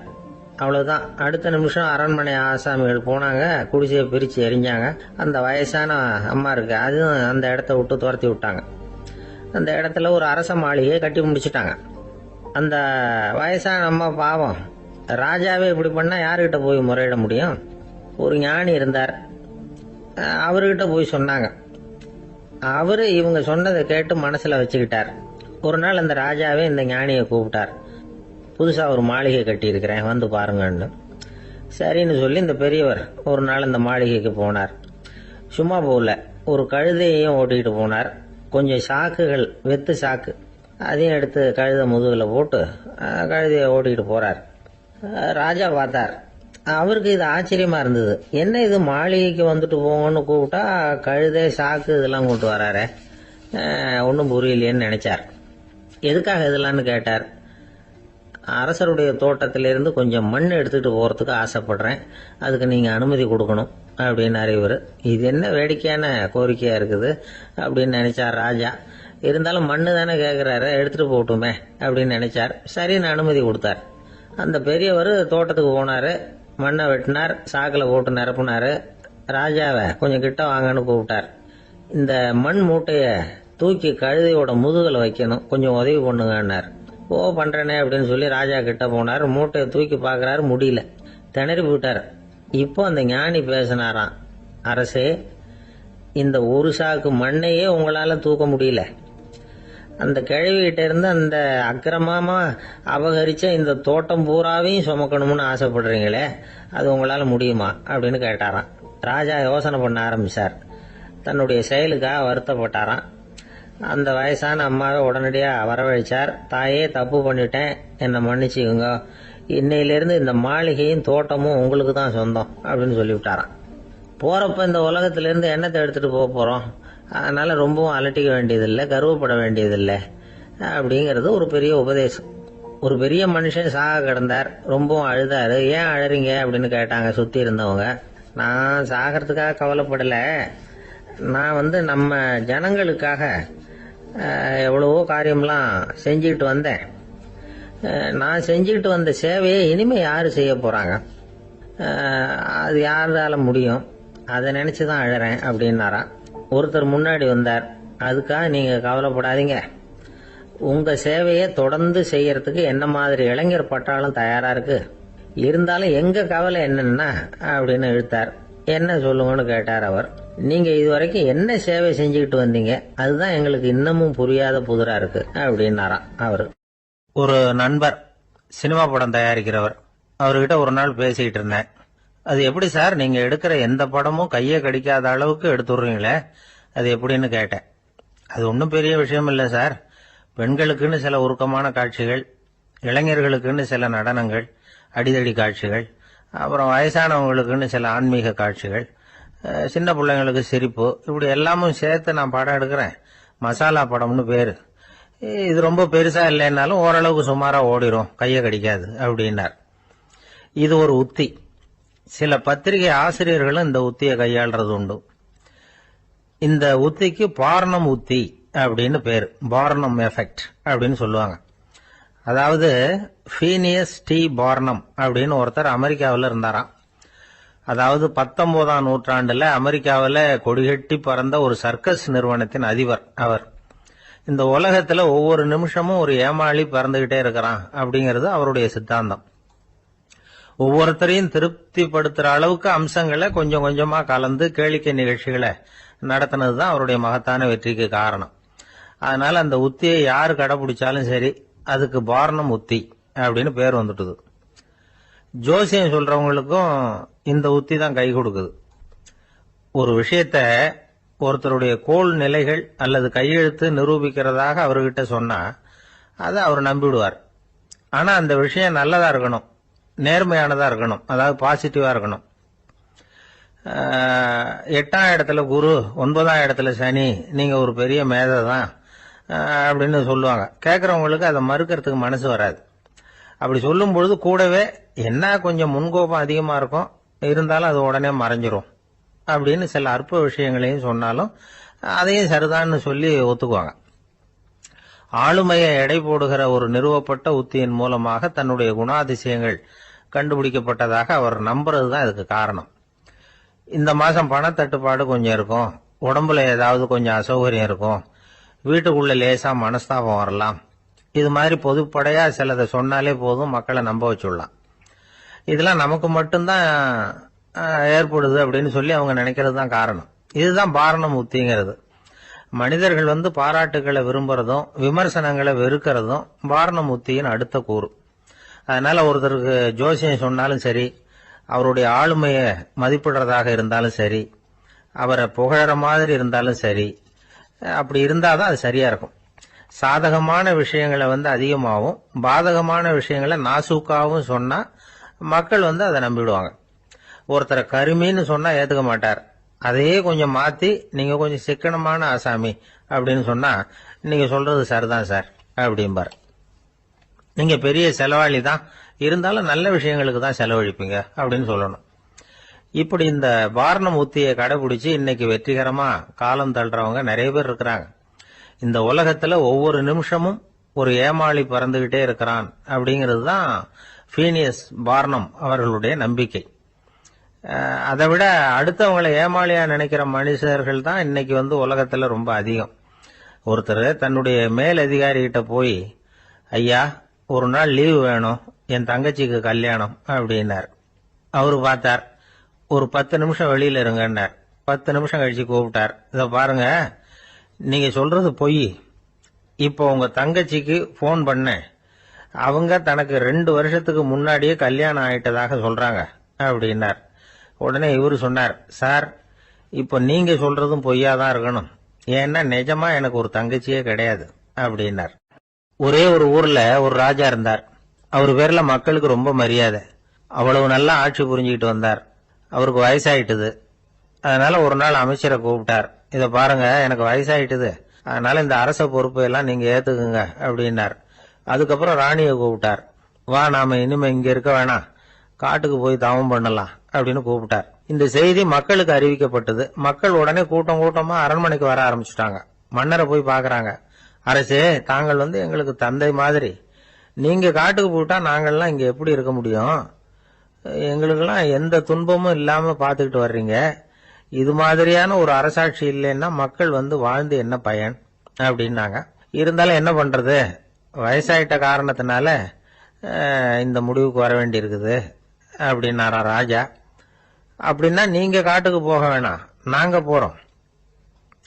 அவ்வளோதான். அடுத்த நிமிஷம் அரண்மனை ஆசாமிகள் போனாங்க, குடிசையை பிரித்து எரிஞ்சாங்க. அந்த வயசான அம்மா இருக்கு, அதுவும் அந்த இடத்த விட்டு துரத்தி விட்டாங்க. அந்த இடத்துல ஒரு அரச மாளிகையை கட்டி முடிச்சுட்டாங்க. அந்த வயசான அம்மா பாவம், ராஜாவே இப்படி பண்ணால் யாருக்கிட்ட போய் முறையிட முடியும்? ஒரு ஞானி இருந்தார், அவர்கிட்ட போய் சொன்னாங்க. அவர் இவங்க சொன்னதை கேட்டு மனசில் வச்சுக்கிட்டார். ஒரு நாள் அந்த ராஜாவே இந்த ஞானியை கூப்பிட்டார். புதுசாக ஒரு மாளிகை கட்டியிருக்கிறேன், வந்து பாருங்கன்னு. சரின்னு சொல்லி இந்த பெரியவர் ஒரு நாள் இந்த மாளிகைக்கு போனார். சும்மா போகல, ஒரு கழுதையையும் ஓட்டிக்கிட்டு போனார். கொஞ்சம் சாக்குகள், வெத்து சாக்கு, அதையும் எடுத்து கழுதை முதுகில் போட்டு கழுதையை ஓட்டிக்கிட்டு போகிறார். ராஜா பார்த்தார். அவருக்கு இது ஆச்சரியமாக இருந்தது. என்ன இது, மாளிகைக்கு வந்துட்டு போங்கன்னு கூப்பிட்டா கழுதை சாக்கு இதெல்லாம் கொண்டு வராரு, ஒன்றும் புரியலையேன்னு நினைச்சார். எதுக்காக இதெல்லாம்னு கேட்டார். அரசருடைய தோட்டத்திலிருந்து கொஞ்சம் மண் எடுத்துகிட்டு போகிறதுக்கு ஆசைப்படுறேன், அதுக்கு நீங்கள் அனுமதி கொடுக்கணும் அப்படின்னாரு இவர். இது என்ன வேடிக்கையான கோரிக்கையாக இருக்குது அப்படின்னு நினைச்சார் ராஜா. இருந்தாலும் மண்ணு தானே கேட்குறாரு, எடுத்துகிட்டு போகட்டுமே அப்படின்னு நினைச்சார். சரின்னு அனுமதி கொடுத்தார். அந்த பெரியவர் தோட்டத்துக்கு போனார், மண்ணை வெட்டினார், சாக்கில் போட்டு நிரப்புனார். ராஜாவை கொஞ்சம் கிட்ட வாங்கன்னு கூப்பிட்டார். இந்த மண் மூட்டையை தூக்கி கழுதையோட முதுகில் வைக்கணும், கொஞ்சம் உதவி பண்ணுங்கன்னார். ஓ, பண்ணுறேனே அப்படின்னு சொல்லி ராஜா கிட்ட போனார். மூட்டையை தூக்கி பார்க்குறாரு, முடியல, திணறி போயிட்டார். இப்போ அந்த ஞானி பேசினாராம். அரசே, இந்த ஒரு சாக்கு மண்ணையே உங்களால் தூக்க முடியல, அந்த கிழவிகிட்ட இருந்து அந்த அக்கிரமமா அபகரிச்ச இந்த தோட்டம் பூராவையும் சுமக்கணும்னு ஆசைப்படுறீங்களே, அது உங்களால் முடியுமா அப்படின்னு கேட்டாராம். ராஜா யோசனை பண்ண ஆரம்பித்தார். தன்னுடைய செயலுக்காக வருத்தப்பட்டாராம். அந்த வயசான அம்மாவை உடனடியாக வரவழைச்சார். தாயே, தப்பு பண்ணிட்டேன், என்னை மன்னிச்சுக்குங்க, இன்னையிலேருந்து இந்த மாளிகையும் தோட்டமும் உங்களுக்கு தான் சொந்தம் அப்படின்னு சொல்லிவிட்டாராம். போகிறப்ப இந்த உலகத்திலேருந்து எண்ணத்தை எடுத்துகிட்டு போக போகிறோம், அதனால் ரொம்பவும் அலட்டிக்க வேண்டியதில்லை, கர்வப்பட வேண்டியதில்லை அப்படிங்கிறது ஒரு பெரிய உபதேசம். ஒரு பெரிய மனுஷன் சாக கிடந்தார், ரொம்பவும் அழுதாரு. ஏன் அழறீங்க அப்படின்னு கேட்டாங்க சுற்றி இருந்தவங்க. நான் சாகிறதுக்காக கவலைப்படலை, நான் நம்ம ஜனங்களுக்காக எவ்வளவோ காரியம்லாம் செஞ்சுக்கிட்டு வந்தேன். நான் செஞ்சுக்கிட்டு வந்த சேவையை இனிமேல் யார் செய்ய போகிறாங்க, அது யாரால முடியும், அதை நினச்சி தான் அழறேன் அப்படின்னாராம். ஒருத்தர் முன்னாடி வந்தார். அதுக்காக நீங்கள் கவலைப்படாதீங்க, உங்கள் சேவையை தொடர்ந்து செய்யறதுக்கு என்ன மாதிரி இளைஞர் பட்டாளம் தயாராக இருக்குது, இருந்தாலும் எங்க கவலை என்னன்னா அப்படின்னு இழுத்தார். என்ன சொல்லுங்கன்னு கேட்டார் அவர். நீங்க இதுவரைக்கும் என்ன சேவை செஞ்சுக்கிட்டு வந்தீங்க, அதுதான் எங்களுக்கு இன்னமும் புரியாத புதிரா இருக்கு அப்படின்னாராம் அவரு. ஒரு நண்பர் சினிமா படம் தயாரிக்கிறவர், அவர்கிட்ட ஒரு நாள் பேசிக்கிட்டு இருந்தேன். அது எப்படி சார், நீங்க எடுக்கிற எந்த படமும் கையை கடிக்காத அளவுக்கு எடுத்துடுறீங்களே, அது எப்படின்னு கேட்டேன். அது ஒன்றும் பெரிய விஷயம் இல்லை சார். பெண்களுக்குன்னு சில உருக்கமான காட்சிகள், இளைஞர்களுக்குன்னு சில நடனங்கள், அடிதடி காட்சிகள், அப்புறம் வயசானவங்களுக்குன்னு சில ஆன்மீக காட்சிகள், சின்ன பிள்ளைங்களுக்கு சிரிப்பு, இப்படி எல்லாமும் சேர்த்து நான் படம் எடுக்கிறேன். மசாலா படம்னு பேரு. இது ரொம்ப பெருசா இல்லைன்னாலும் ஓரளவுக்கு சுமாரா ஓடிரும், கையை கடிக்காது அப்படின்னார். இது ஒரு உத்தி. சில பத்திரிகை ஆசிரியர்களும் இந்த உத்தியை கையாளுறது உண்டு. இந்த உத்திக்கு பார்னம் உத்தி அப்படின்னு பேரு. பார்னம் எஃபெக்ட் அப்படின்னு சொல்லுவாங்க. அதாவது ஃபீனியஸ் டி பார்னம் அப்படின்னு ஒருத்தர் அமெரிக்காவில் இருந்தாராம். அதாவது 19ஆம் நூற்றாண்டுல அமெரிக்காவில் கொடிகட்டி பறந்த ஒரு சர்க்கஸ் நிறுவனத்தின் அதிபர் அவர். இந்த உலகத்துல ஒவ்வொரு நிமிஷமும் ஒரு ஏமாளி பறந்துகிட்டே இருக்கிறான் அப்படிங்கிறது அவருடைய சித்தாந்தம். ஒவ்வொருத்தரையும் திருப்திப்படுத்துற அளவுக்கு அம்சங்களை கொஞ்சம் கொஞ்சமா கலந்து கேளிக்கை நிகழ்ச்சிகளை நடத்தினதுதான் அவருடைய மகத்தான வெற்றிக்கு காரணம். அதனால அந்த உத்தியை யாரு கடைபிடிச்சாலும் சரி, அதுக்கு பார்னம் உத்தி அப்படின்னு பேர் வந்துட்டுது. ஜோசியம் சொல்றவங்களுக்கும் இந்த உத்தி தான் கை கொடுக்குது. ஒரு விஷயத்த ஒருத்தருடைய கோள் நிலைகள் அல்லது கையெழுத்து நிரூபிக்கிறதாக அவர்கிட்ட சொன்னா அதை அவர் நம்பிவிடுவார். ஆனா அந்த விஷயம் நல்லதா இருக்கணும், நேர்மையானதா இருக்கணும், அதாவது பாசிட்டிவா இருக்கணும். 8ஆம் இடத்துல குரு, 9ஆம் இடத்துல சனி, நீங்க ஒரு பெரிய மேதை தான் அப்படின்னு சொல்லுவாங்க. கேட்கறவங்களுக்கு அதை மறுக்கிறதுக்கு மனசு வராது. அப்படி சொல்லும் பொழுது கூடவே என்ன கொஞ்சம் முன்கோபம் அதிகமா இருக்கும், இருந்தாலும் அது உடனே மறைஞ்சிரும் அப்படின்னு சில அற்ப விஷயங்களையும் சொன்னாலும் அதையும் சரிதான்னு சொல்லி ஒத்துக்குவாங்க. ஆளுமையை எடை போடுகிற ஒரு நிறுவப்பட்ட உத்தியின் மூலமாக தன்னுடைய குணாதிசயங்கள் கண்டுபிடிக்கப்பட்டதாக அவர் நம்புறதுதான் இதுக்கு காரணம். இந்த மாசம் பணத்தட்டுப்பாடு கொஞ்சம் இருக்கும், உடம்புல ஏதாவது கொஞ்சம் அசௌகரியம் இருக்கும், வீட்டுக்குள்ள லேசா மனஸ்தாபம் வரலாம், இது மாதிரி பொதுப்படையா சிலதை சொன்னாலே போதும், மக்களை நம்ப வச்சுடலாம். இதெல்லாம் நமக்கு மட்டும்தான் ஏற்படுது அப்படின்னு சொல்லி அவங்க நினைக்கிறது தான் காரணம். இதுதான் பார்னம் உத்திங்கிறது. மனிதர்கள் பாராட்டுகளை விரும்புறதும் விமர்சனங்களை வெறுக்கிறதும் பார்னம் உத்தியின் அடுத்த கூறு. அதனால ஒருத்தருக்கு ஜோசியம் சொன்னாலும் சரி, அவருடைய ஆளுமையை மதிப்பிடுறதாக இருந்தாலும் சரி, அவரை புகழற மாதிரி இருந்தாலும் சரி, அப்படி இருந்தாதான் அது சரியா இருக்கும். சாதகமான விஷயங்களை அதிகமாகவும் பாதகமான விஷயங்களை நாசூக்காவும் சொன்னா மக்கள் அதை நம்பிடுவாங்க. ஒருத்தரை கருமின்னு சொன்னா ஏத்துக்க மாட்டார். அதையே கொஞ்சம் மாத்தி நீங்க கொஞ்சம் சிக்கனமான ஆசாமி அப்படின்னு சொன்னா நீங்க சொல்றது சரிதான் சார் அப்படிம்பார். நீங்க பெரிய செலவாளி தான், இருந்தாலும் நல்ல விஷயங்களுக்கு தான் செலவழிப்பீங்க அப்படின்னு சொல்லணும். இப்படி இந்த பார்னம் உத்தியை கடைபிடிச்சு இன்னைக்கு வெற்றிகரமா காலம் தள்ளுறவங்க நிறைய பேர் இருக்கிறாங்க. இந்த உலகத்துல ஒவ்வொரு நிமிஷமும் ஒரு ஏமாளி பறந்துகிட்டே இருக்கிறான் அப்படிங்கிறது தான் ஃபீனியஸ் பார்னம் அவர்களுடைய நம்பிக்கை. அதை விட அடுத்தவங்களை ஏமாளியா நினைக்கிற மனுஷர்கள் தான் இன்னைக்கு உலகத்துல ரொம்ப அதிகம். ஒருத்தர் தன்னுடைய மேல் அதிகாரிகிட்ட போய், ஐயா ஒரு நாள் லீவு வேணும், என் தங்கச்சிக்கு கல்யாணம் அப்படின்னார். அவரு பார்த்தார், ஒரு 10 நிமிஷம் வெளியில இருங்கன்னார். 10 நிமிஷம் கழிச்சு கூப்பிட்டார், இத பாருங்க நீங்க சொல்றது பொய், இப்போ உங்க தங்கச்சிக்கு போன் பண்ணேன், அவங்க தனக்கு 2 வருஷத்துக்கு முன்னாடியே கல்யாணம் ஆயிட்டதாக சொல்றாங்க அப்படின்னார். உடனே இவரு சொன்னார், சார் இப்போ நீங்க சொல்றதும் பொய்யாதான் இருக்கணும், ஏன்னா நிஜமா எனக்கு ஒரு தங்கச்சியே கிடையாது அப்படின்னார். ஒரே ஒரு ஊர்ல ஒரு ராஜா இருந்தார். அவர் பேர்ல மக்களுக்கு ரொம்ப மரியாதை. அவ்வளவு நல்லா ஆட்சி புரிஞ்சுக்கிட்டு வந்தார். அவருக்கு வயசாயிட்டுது. அதனால ஒரு நாள் அமைச்சரை கூப்பிட்டார், இத பாருங்க எனக்கு வயசாயிட்டுது, அதனால இந்த அரச பொறுப்பை எல்லாம் நீங்க ஏத்துக்குங்க அப்படின்னார். அதுக்கப்புறம் ராணியை கூப்பிட்டார், வா நாம இனிமே இங்க இருக்க வேணாம், காட்டுக்கு போய் தவம் பண்ணலாம் அப்படின்னு கூப்பிட்டார். இந்த செய்தி மக்களுக்கு அறிவிக்கப்பட்டது. மக்கள் உடனே கூட்டம் கூட்டமா அரண்மனைக்கு வர ஆரம்பிச்சுட்டாங்க. மன்னரை போய் பாக்குறாங்க. அரசே, தாங்கள் எங்களுக்கு தந்தை மாதிரி, நீங்க காட்டுக்கு போயிட்டா நாங்கள்லாம் இங்க எப்படி இருக்க முடியும், எங்களுக்கெல்லாம் எந்த துன்பமும் இல்லாம பாத்துக்கிட்டு வர்றீங்க, இது மாதிரியான ஒரு அரசாட்சி இல்லைன்னா மக்கள் வாழ்ந்து என்ன பயன் அப்படின்னாங்க. இருந்தாலும் என்ன பண்றது, வயசாயிட்ட காரணத்தினால இந்த முடிவுக்கு வர வேண்டி இருக்குது அப்படின்னாரா ராஜா. அப்படின்னா நீங்க காட்டுக்கு போக வேணாம், நாங்க போறோம்.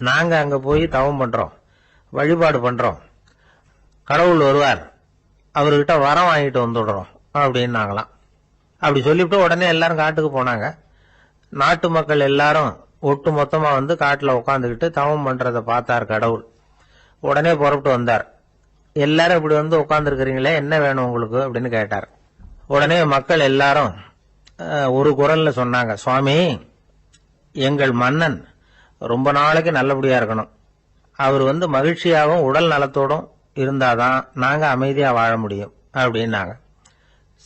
நாங்க அங்க போய் தவம் பண்றோம், வழிபாடு பண்றோம், கடவுள் வருவார், அவர்கிட்ட வரம் வாங்கிட்டு வந்துடுறோம் அப்படின்னாங்களாம். அப்படி சொல்லிவிட்டு உடனே எல்லாரும் காட்டுக்கு போனாங்க. நாட்டு மக்கள் எல்லாரும் ஒட்டு மொத்தமா வந்து காட்டுல உட்காந்துக்கிட்டு தவம் பண்றத பார்த்தார் கடவுள். உடனே புறப்பட்டு வந்தார். எல்லாரும் இப்படி வந்து உட்கார்ந்து இருக்கிறீங்களே, என்ன வேணும் உங்களுக்கு அப்படின்னு கேட்டார். உடனே மக்கள் எல்லாரும் ஒரு குரல்ல சொன்னாங்க, சுவாமி, எங்கள் மன்னன் ரொம்ப நாளைக்கு நல்லபடியா இருக்கணும், அவர் வந்து மகிழ்ச்சியாகவும் உடல் நலத்தோடும் இருந்தாதான் நாங்க அமைதியா வாழ முடியும் அப்படின்னாங்க.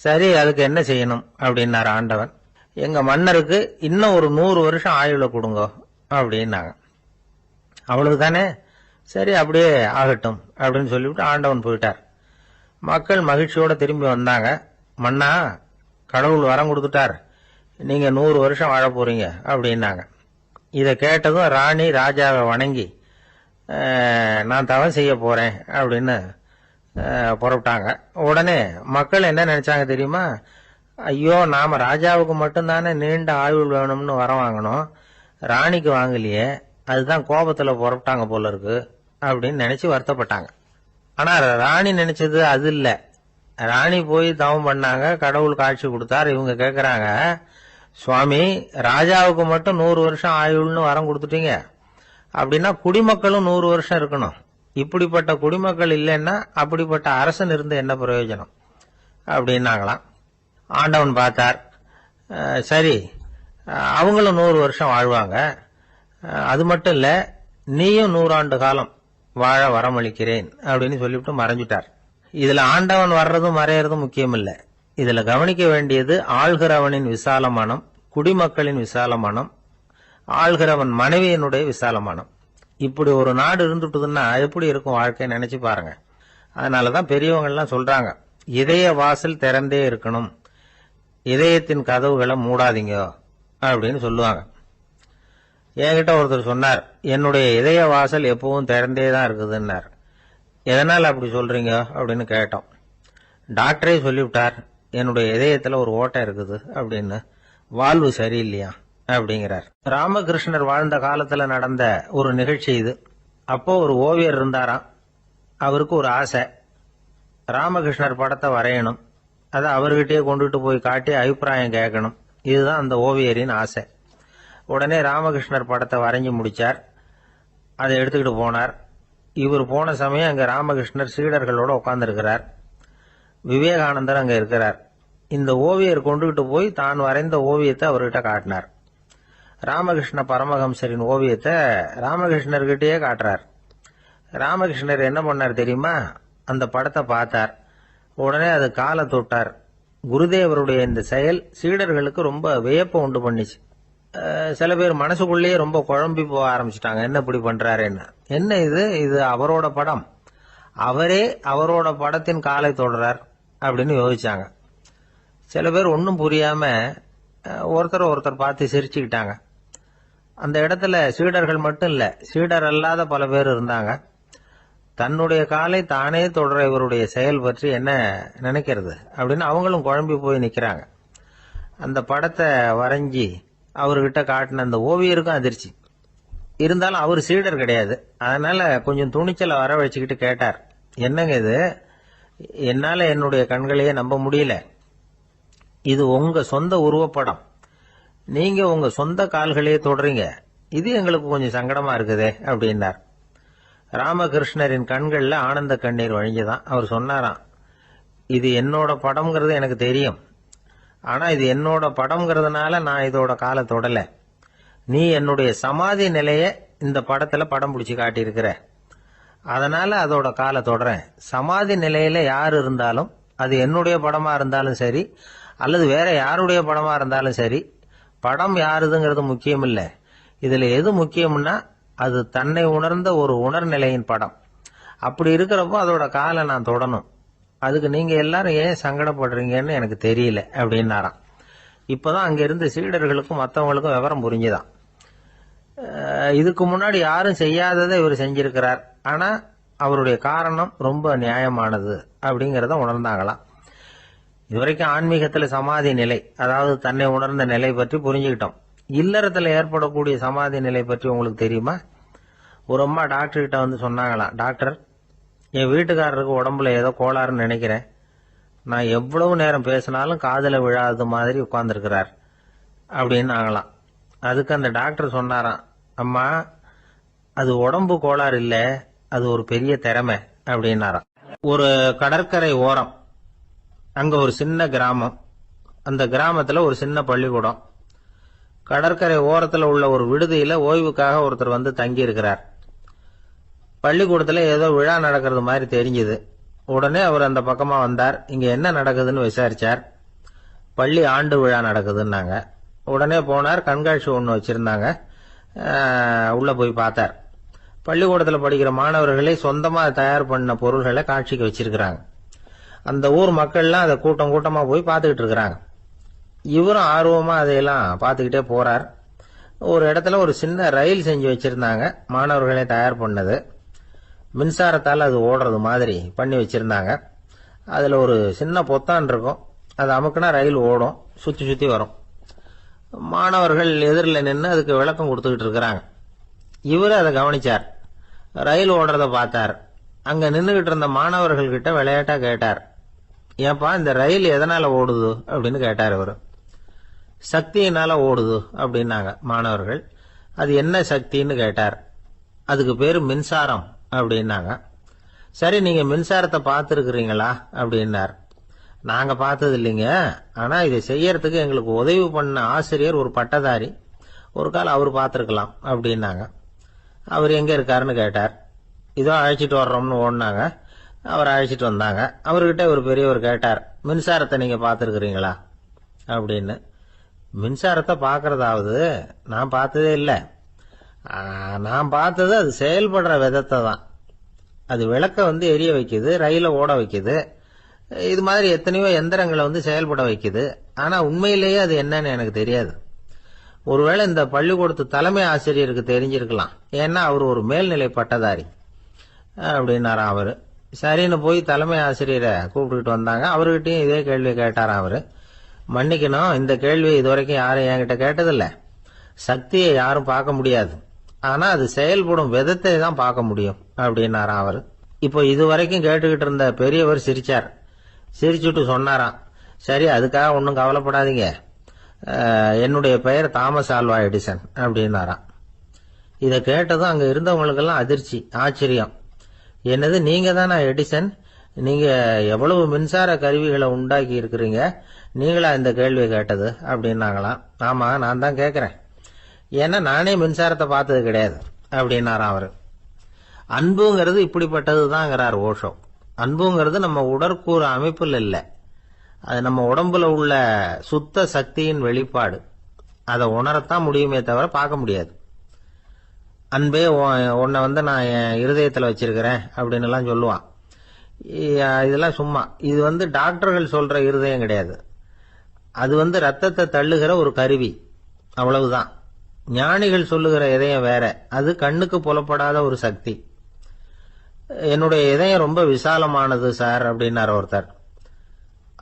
சரி, அதுக்கு என்ன செய்யணும் அப்படின்னாரு ஆண்டவன். எங்க மன்னருக்கு இன்னும் ஒரு 100 வருஷம் ஆயுள கொடுங்க அப்படின்னாங்க. அவ்வளவுதானே, சரி அப்படியே ஆகட்டும் அப்படின்னு சொல்லிவிட்டு ஆண்டவன் போயிட்டார். மக்கள் மகிழ்ச்சியோட திரும்பி வந்தாங்க. மன்னா, கடவுள் வரம் கொடுத்துட்டார், நீங்க 100 வருஷம் வாழ போறீங்க அப்படின்னாங்க. இதை கேட்டதும் ராணி ராஜாவை வணங்கி நான் தவம் செய்ய போறேன் அப்படின்னு புறப்பட்டாங்க. உடனே மக்கள் என்ன நினைச்சாங்க தெரியுமா? ஐயோ, நாம ராஜாவுக்கு மட்டும்தானே நீண்ட ஆயுள் வேணும்னு வரம் வாங்கணும், ராணிக்கு வாங்கலையே, அதுதான் கோபத்துல புறப்பட்டாங்க போல இருக்கு அப்படின்னு நினைச்சு வருத்தப்பட்டாங்க. ஆனா ராணி நினைச்சது அது இல்ல. ராணி போய் தவம் பண்ணாங்க, கடவுள் காட்சி கொடுத்தார். இவங்க கேக்குறாங்க, சுவாமி, ராஜாவுக்கு மட்டும் 100 வருஷம் ஆயுள்னு வரம் கொடுத்துட்டீங்க, அப்படின்னா குடிமக்களும் 100 வருஷம் இருக்கணும். இப்படிப்பட்ட குடிமக்கள் இல்லைன்னா அப்படிப்பட்ட அரசன் இருந்து என்ன பிரயோஜனம் அப்படின்னாங்களாம். ஆண்டவன் பார்த்தார், சரி அவங்களும் 100 வருஷம் வாழ்வாங்க, அது மட்டும் இல்ல நீயும் 100 ஆண்டு காலம் வாழ வரமளிக்கிறேன் அப்படின்னு சொல்லிவிட்டு மறைஞ்சிட்டார். இதுல ஆண்டவன் வர்றதும் மறையறதும் முக்கியம் இல்ல. இதுல கவனிக்க வேண்டியது ஆள்கிறவனின் விசால மனம், குடிமக்களின் விசால மனம், ஆள்கிறவன் மனைவியினுடைய விசால மனம். இப்படி ஒரு நாடு இருந்துட்டுதுன்னா எப்படி இருக்கும் வாழ்க்கை நினைச்சு பாருங்க. அதனாலதான் பெரியவங்க எல்லாம் சொல்றாங்க, இதய வாசல் திறந்தே இருக்கணும், இதயத்தின் கதவுகளை மூடாதீங்க அப்படின்னு சொல்லுவாங்க. என்கிட்ட ஒருத்தர் சொன்னார், என்னுடைய இதய வாசல் எப்பவும் திறந்தே தான் இருக்குதுன்னார். எதனால் அப்படி சொல்றீங்க அப்படின்னு கேட்டோம். டாக்டரே சொல்லிவிட்டார், என்னுடைய இதயத்துல ஒரு ஓட்டை இருக்குது அப்படின்னு, வாழ்வு சரியில்லையா அப்படிங்கிறார். ராமகிருஷ்ணர் வாழ்ந்த காலத்துல நடந்த ஒரு நிகழ்ச்சி இது. அப்போ ஒரு ஓவியர் இருந்தாராம். அவருக்கு ஒரு ஆசை, ராமகிருஷ்ணர் படத்தை வரையணும், அதை அவர்கிட்டயே கொண்டுட்டு போய் காட்டி அபிப்பிராயம் கேட்கணும். இதுதான் அந்த ஓவியரின் ஆசை. உடனே ராமகிருஷ்ணர் படத்தை வரைஞ்சி முடிச்சார். அதை எடுத்துக்கிட்டு போனார். இவர் போன சமயம் அங்க ராமகிருஷ்ணர் சீடர்களோட உட்கார்ந்துருக்கிறார். விவேகானந்தர் அங்க இருக்கிறார். இந்த ஓவியர் கொண்டுகிட்டு போய் தான் வரைந்த ஓவியத்தை அவர்கிட்ட காட்டினார். ராமகிருஷ்ண பரமஹம்சரின் ஓவியத்தை ராமகிருஷ்ணர்கிட்டயே காட்டுறார். ராமகிருஷ்ணர் என்ன பண்ணார் தெரியுமா? அந்த படத்தை பார்த்தார். உடனே அது காலை தொட்டார். குருதேவருடைய இந்த செயல் சீடர்களுக்கு ரொம்ப வியப்பை உண்டு பண்ணிச்சு. சில பேர் மனசுக்குள்ளேயே ரொம்ப குழம்பி போக ஆரம்பிச்சுட்டாங்க, என்ன இப்படி பண்றாருன்னு. என்ன இது அவரோட படம், அவரே அவரோட படத்தின் காலை தொடுறார் அப்படின்னு யோசிச்சாங்க. சில பேர் ஒன்னும் புரியாம ஒருத்தர் பார்த்து சிரிச்சுக்கிட்டாங்க. அந்த இடத்துல சீடர்கள் மட்டும் இல்ல, சீடர் அல்லாத பல பேர் இருந்தாங்க. தன்னுடைய காலை தானே தொடர இவருடைய செயல் பற்றி என்ன நினைக்கிறது அப்படின்னு அவங்களும் குழம்பி போய் நிக்கிறாங்க. அந்த படத்தை வரைஞ்சி அவர்கிட்ட காட்டின அந்த ஓவியருக்கும் அதிர்ச்சி. இருந்தாலும் அவர் சீடர் கிடையாது. அதனால கொஞ்சம் துணிச்சலை வர வச்சுக்கிட்டு கேட்டார், என்னங்க இது, என்னால என்னுடைய கண்களையே நம்ப முடியல, இது உங்க சொந்த உருவப்படம், நீங்க உங்க சொந்த கால்களையே தொடறீங்க, இது எங்களுக்கு கொஞ்சம் சங்கடமா இருக்குதே அப்படின்னார். ராமகிருஷ்ணரின் கண்கள்ல ஆனந்த கண்ணீர் வழிஞ்சுதான். அவர் சொன்னாராம், இது என்னோட படம்ங்கிறது எனக்கு தெரியும், ஆனா இது என்னோட படம்ங்கிறதுனால நான் இதோட காலை தொடல, நீ என்னுடைய சமாதி நிலைய இந்த படத்துல படம் பிடிச்சு காட்டியிருக்கிற, அதனால அதோட காலை தொடறேன். சமாதி நிலையில யார் இருந்தாலும், அது என்னுடைய படமா இருந்தாலும் சரி அல்லது வேற யாருடைய படமா இருந்தாலும் சரி, படம் யாருதுங்கிறது முக்கியம் இல்ல. இதுல எது முக்கியம்னா அது தன்னை உணர்ந்த ஒரு உணர்நிலையின் படம். அப்படி இருக்கிறப்போ அதோட காலை நான் தொடணும். அதுக்கு நீங்க எல்லாரும் ஏன் சங்கடப்படுறீங்கன்னு எனக்கு தெரியல அப்படின்னாராம். இப்பதான் அங்க இருந்து சீடர்களுக்கும் மற்றவங்களுக்கும் விவரம் புரிஞ்சுதான். இதுக்கு முன்னாடி யாரும் செய்யாததை இவர் செஞ்சிருக்கிறார், ஆனா அவருடைய காரணம் ரொம்ப நியாயமானது அப்படிங்கறத உணர்ந்தாங்களாம். இதுவரைக்கும் ஆன்மீகத்துல சமாதி நிலை, அதாவது தன்னை உணர்ந்த நிலை பற்றி புரிஞ்சுக்கிட்டோம். இல்லறத்துல ஏற்படக்கூடிய சமாதி நிலை பற்றி உங்களுக்கு தெரியுமா? ஒரு அம்மா டாக்டர் கிட்ட வந்து சொன்னாங்களாம், டாக்டர், என் வீட்டுக்காரருக்கு உடம்புல ஏதோ கோளாறுன்னு நினைக்கிறேன். நான் எவ்வளவு நேரம் பேசினாலும் காதுல விழாத மாதிரி உட்கார்ந்துருக்கிறார் அப்படின்னு ஆகலாம். அதுக்கு அந்த டாக்டர் சொன்னாராம், அம்மா, அது உடம்பு கோளாறு இல்ல, அது ஒரு பெரிய திறமை அப்படின்னாராம். ஒரு கடற்கரை ஓரம், அங்க ஒரு சின்ன கிராமம். அந்த கிராமத்துல ஒரு சின்ன பள்ளிக்கூடம். கடற்கரை ஓரத்துல உள்ள ஒரு விடுதியில ஓய்வுக்காக ஒருத்தர் வந்து தங்கி இருக்கிறார். பள்ளிக்கூடத்துல ஏதோ விழா நடக்கிறது மாதிரி தெரிஞ்சது. உடனே அவர் அந்த பக்கமா வந்தார். இங்க என்ன நடக்குதுன்னு விசாரிச்சார். பள்ளி ஆண்டு விழா நடக்குதுன்னாங்க. உடனே போனார். கண்காட்சி ஒன்று வச்சிருந்தாங்க. உள்ள போய் பார்த்தார். பள்ளிக்கூடத்தில் படிக்கிற மாணவர்களே சொந்தமா தயார் பண்ண பொருள்களை காட்சிக்கு வச்சிருக்கிறாங்க. அந்த ஊர் மக்கள்லாம் அதை கூட்டம் கூட்டமா போய் பார்த்துக்கிட்டு இருக்கிறாங்க. இவரும் ஆர்வமா அதையெல்லாம் பார்த்துக்கிட்டே போறார். ஒரு இடத்துல ஒரு சின்ன ரயில் செஞ்சு வச்சிருந்தாங்க, மாணவர்களே தயார் பண்ணது. மின்சாரத்தால் அது ஓடுறது மாதிரி பண்ணி வச்சிருந்தாங்க. அதுல ஒரு சின்ன பொத்தான் இருக்கும். அது அமுக்குனா ரயில் ஓடும், சுத்தி சுத்தி வரும். மாணவர்கள் எதிரில் நின்று அதுக்கு விளக்கம் கொடுத்துக்கிட்டு இருக்கிறாங்க. இவரு அதை கவனிச்சார். ரயில் ஓடுறத பார்த்தார். அங்க நின்றுகிட்டு இருந்த மாணவர்கள் கிட்ட விளையாட்டா கேட்டார், ஏன்பா இந்த ரயில் எதனால ஓடுது அப்படின்னு கேட்டார். இவரு சக்தியினால ஓடுது அப்படின்னாங்க மாணவர்கள். அது என்ன சக்தின்னு கேட்டார். அதுக்கு பேரு மின்சாரம் அப்படின்னாங்க. சரி, நீங்க மின்சாரத்தை பார்த்துருக்கிறீங்களா அப்படின்னார். நாங்க பார்த்தது இல்லைங்க, ஆனா இதை செய்யறதுக்கு எங்களுக்கு உதவி பண்ண ஆசிரியர் ஒரு பட்டதாரி, ஒரு கால் அவர் பார்த்துருக்கலாம் அப்படின்னாங்க. அவர் எங்க இருக்காருன்னு கேட்டார். இதோ அழைச்சிட்டு வர்றோம்னு ஓடினாங்க. அவர் அழைச்சிட்டு வந்தாங்க. அவர்கிட்ட ஒரு பெரியவர் கேட்டார், மின்சாரத்தை நீங்க பார்த்துருக்கிறீங்களா அப்படின்னு. மின்சாரத்தை பார்க்கறதாவது நான் பார்த்ததே இல்லை. நான் பார்த்தது அது செயல்படுற விதத்தை தான். அது விளக்க வந்து எரிய வைக்குது, ரயில ஓட வைக்குது, இது மாதிரி எத்தனையோ எந்திரங்களை வந்து செயல்பட வைக்குது. ஆனா உண்மையிலேயே அது என்னன்னு எனக்கு தெரியாது. ஒருவேளை இந்த பள்ளிக்கூடத்து தலைமை ஆசிரியருக்கு தெரிஞ்சிருக்கலாம், ஏன்னா அவர் ஒரு மேல்நிலை பட்டதாரி அப்படின்னாராம் அவரு. சரின்னு போய் தலைமை ஆசிரியரை கூப்பிட்டுக்கிட்டு வந்தாங்க. அவர்கிட்டயும் இதே கேள்வி கேட்டாராம் அவரு. மன்னிக்கணும், இந்த கேள்வி இதுவரைக்கும் யாரும் என்கிட்ட கேட்டதில்ல. சக்தியை யாரும் பார்க்க முடியாது, ஆனா அது செயல்படும் விதத்தை தான் பார்க்க முடியும் அப்படின்னாராம் அவரு. இப்போ இதுவரைக்கும் கேட்டுக்கிட்டு இருந்த பெரியவர் சிரிச்சார். சிரிச்சுட்டு சொன்னாராம், சரி, அதுக்காக ஒன்றும் கவலைப்படாதீங்க, என்னுடைய பெயர் தாமஸ் ஆல்வா எடிசன் அப்படின்னாராம். இதை கேட்டதும் அங்க இருந்தவங்களுக்கெல்லாம் அதிர்ச்சி, ஆச்சரியம். என்னது, நீங்க தானா எடிசன்? நீங்க எவ்வளவு மின்சார கருவிகளை உண்டாக்கி இருக்கிறீங்க, நீங்களா இந்த கேள்வி கேட்டது அப்படின்னாங்களாம். ஆமா, நான் தான் கேட்கிறேன், ஏன்னா நானே மின்சாரத்தை பார்த்தது கிடையாது அப்படின்னாராம் அவரு. அன்புங்கிறது இப்படிப்பட்டதுதாங்கிறார் ஓஷோ. அன்புங்கிறது நம்ம உடற்கூறு அமைப்பில் இல்லை, அது நம்ம உடம்புல உள்ள சுத்த சக்தியின் வெளிப்பாடு. அதை உணரத்தான் முடியுமே தவிர பார்க்க முடியாது. அன்பே உன்னை வந்து நான் என் இருதயத்தில் வச்சிருக்கிறேன் அப்படின்னு எல்லாம் சொல்லுவான். இதெல்லாம் சும்மா. இது வந்து டாக்டர்கள் சொல்ற இருதயம் கிடையாது. அது வந்து ரத்தத்தை தள்ளுகிற ஒரு கருவி, அவ்வளவுதான். ஞானிகள் சொல்லுகிற இதயம் வேற, அது கண்ணுக்கு புலப்படாத ஒரு சக்தி. என்னுடைய இதயம் ரொம்ப விசாலமானது சார் அப்படின்னார் ஒருத்தர்.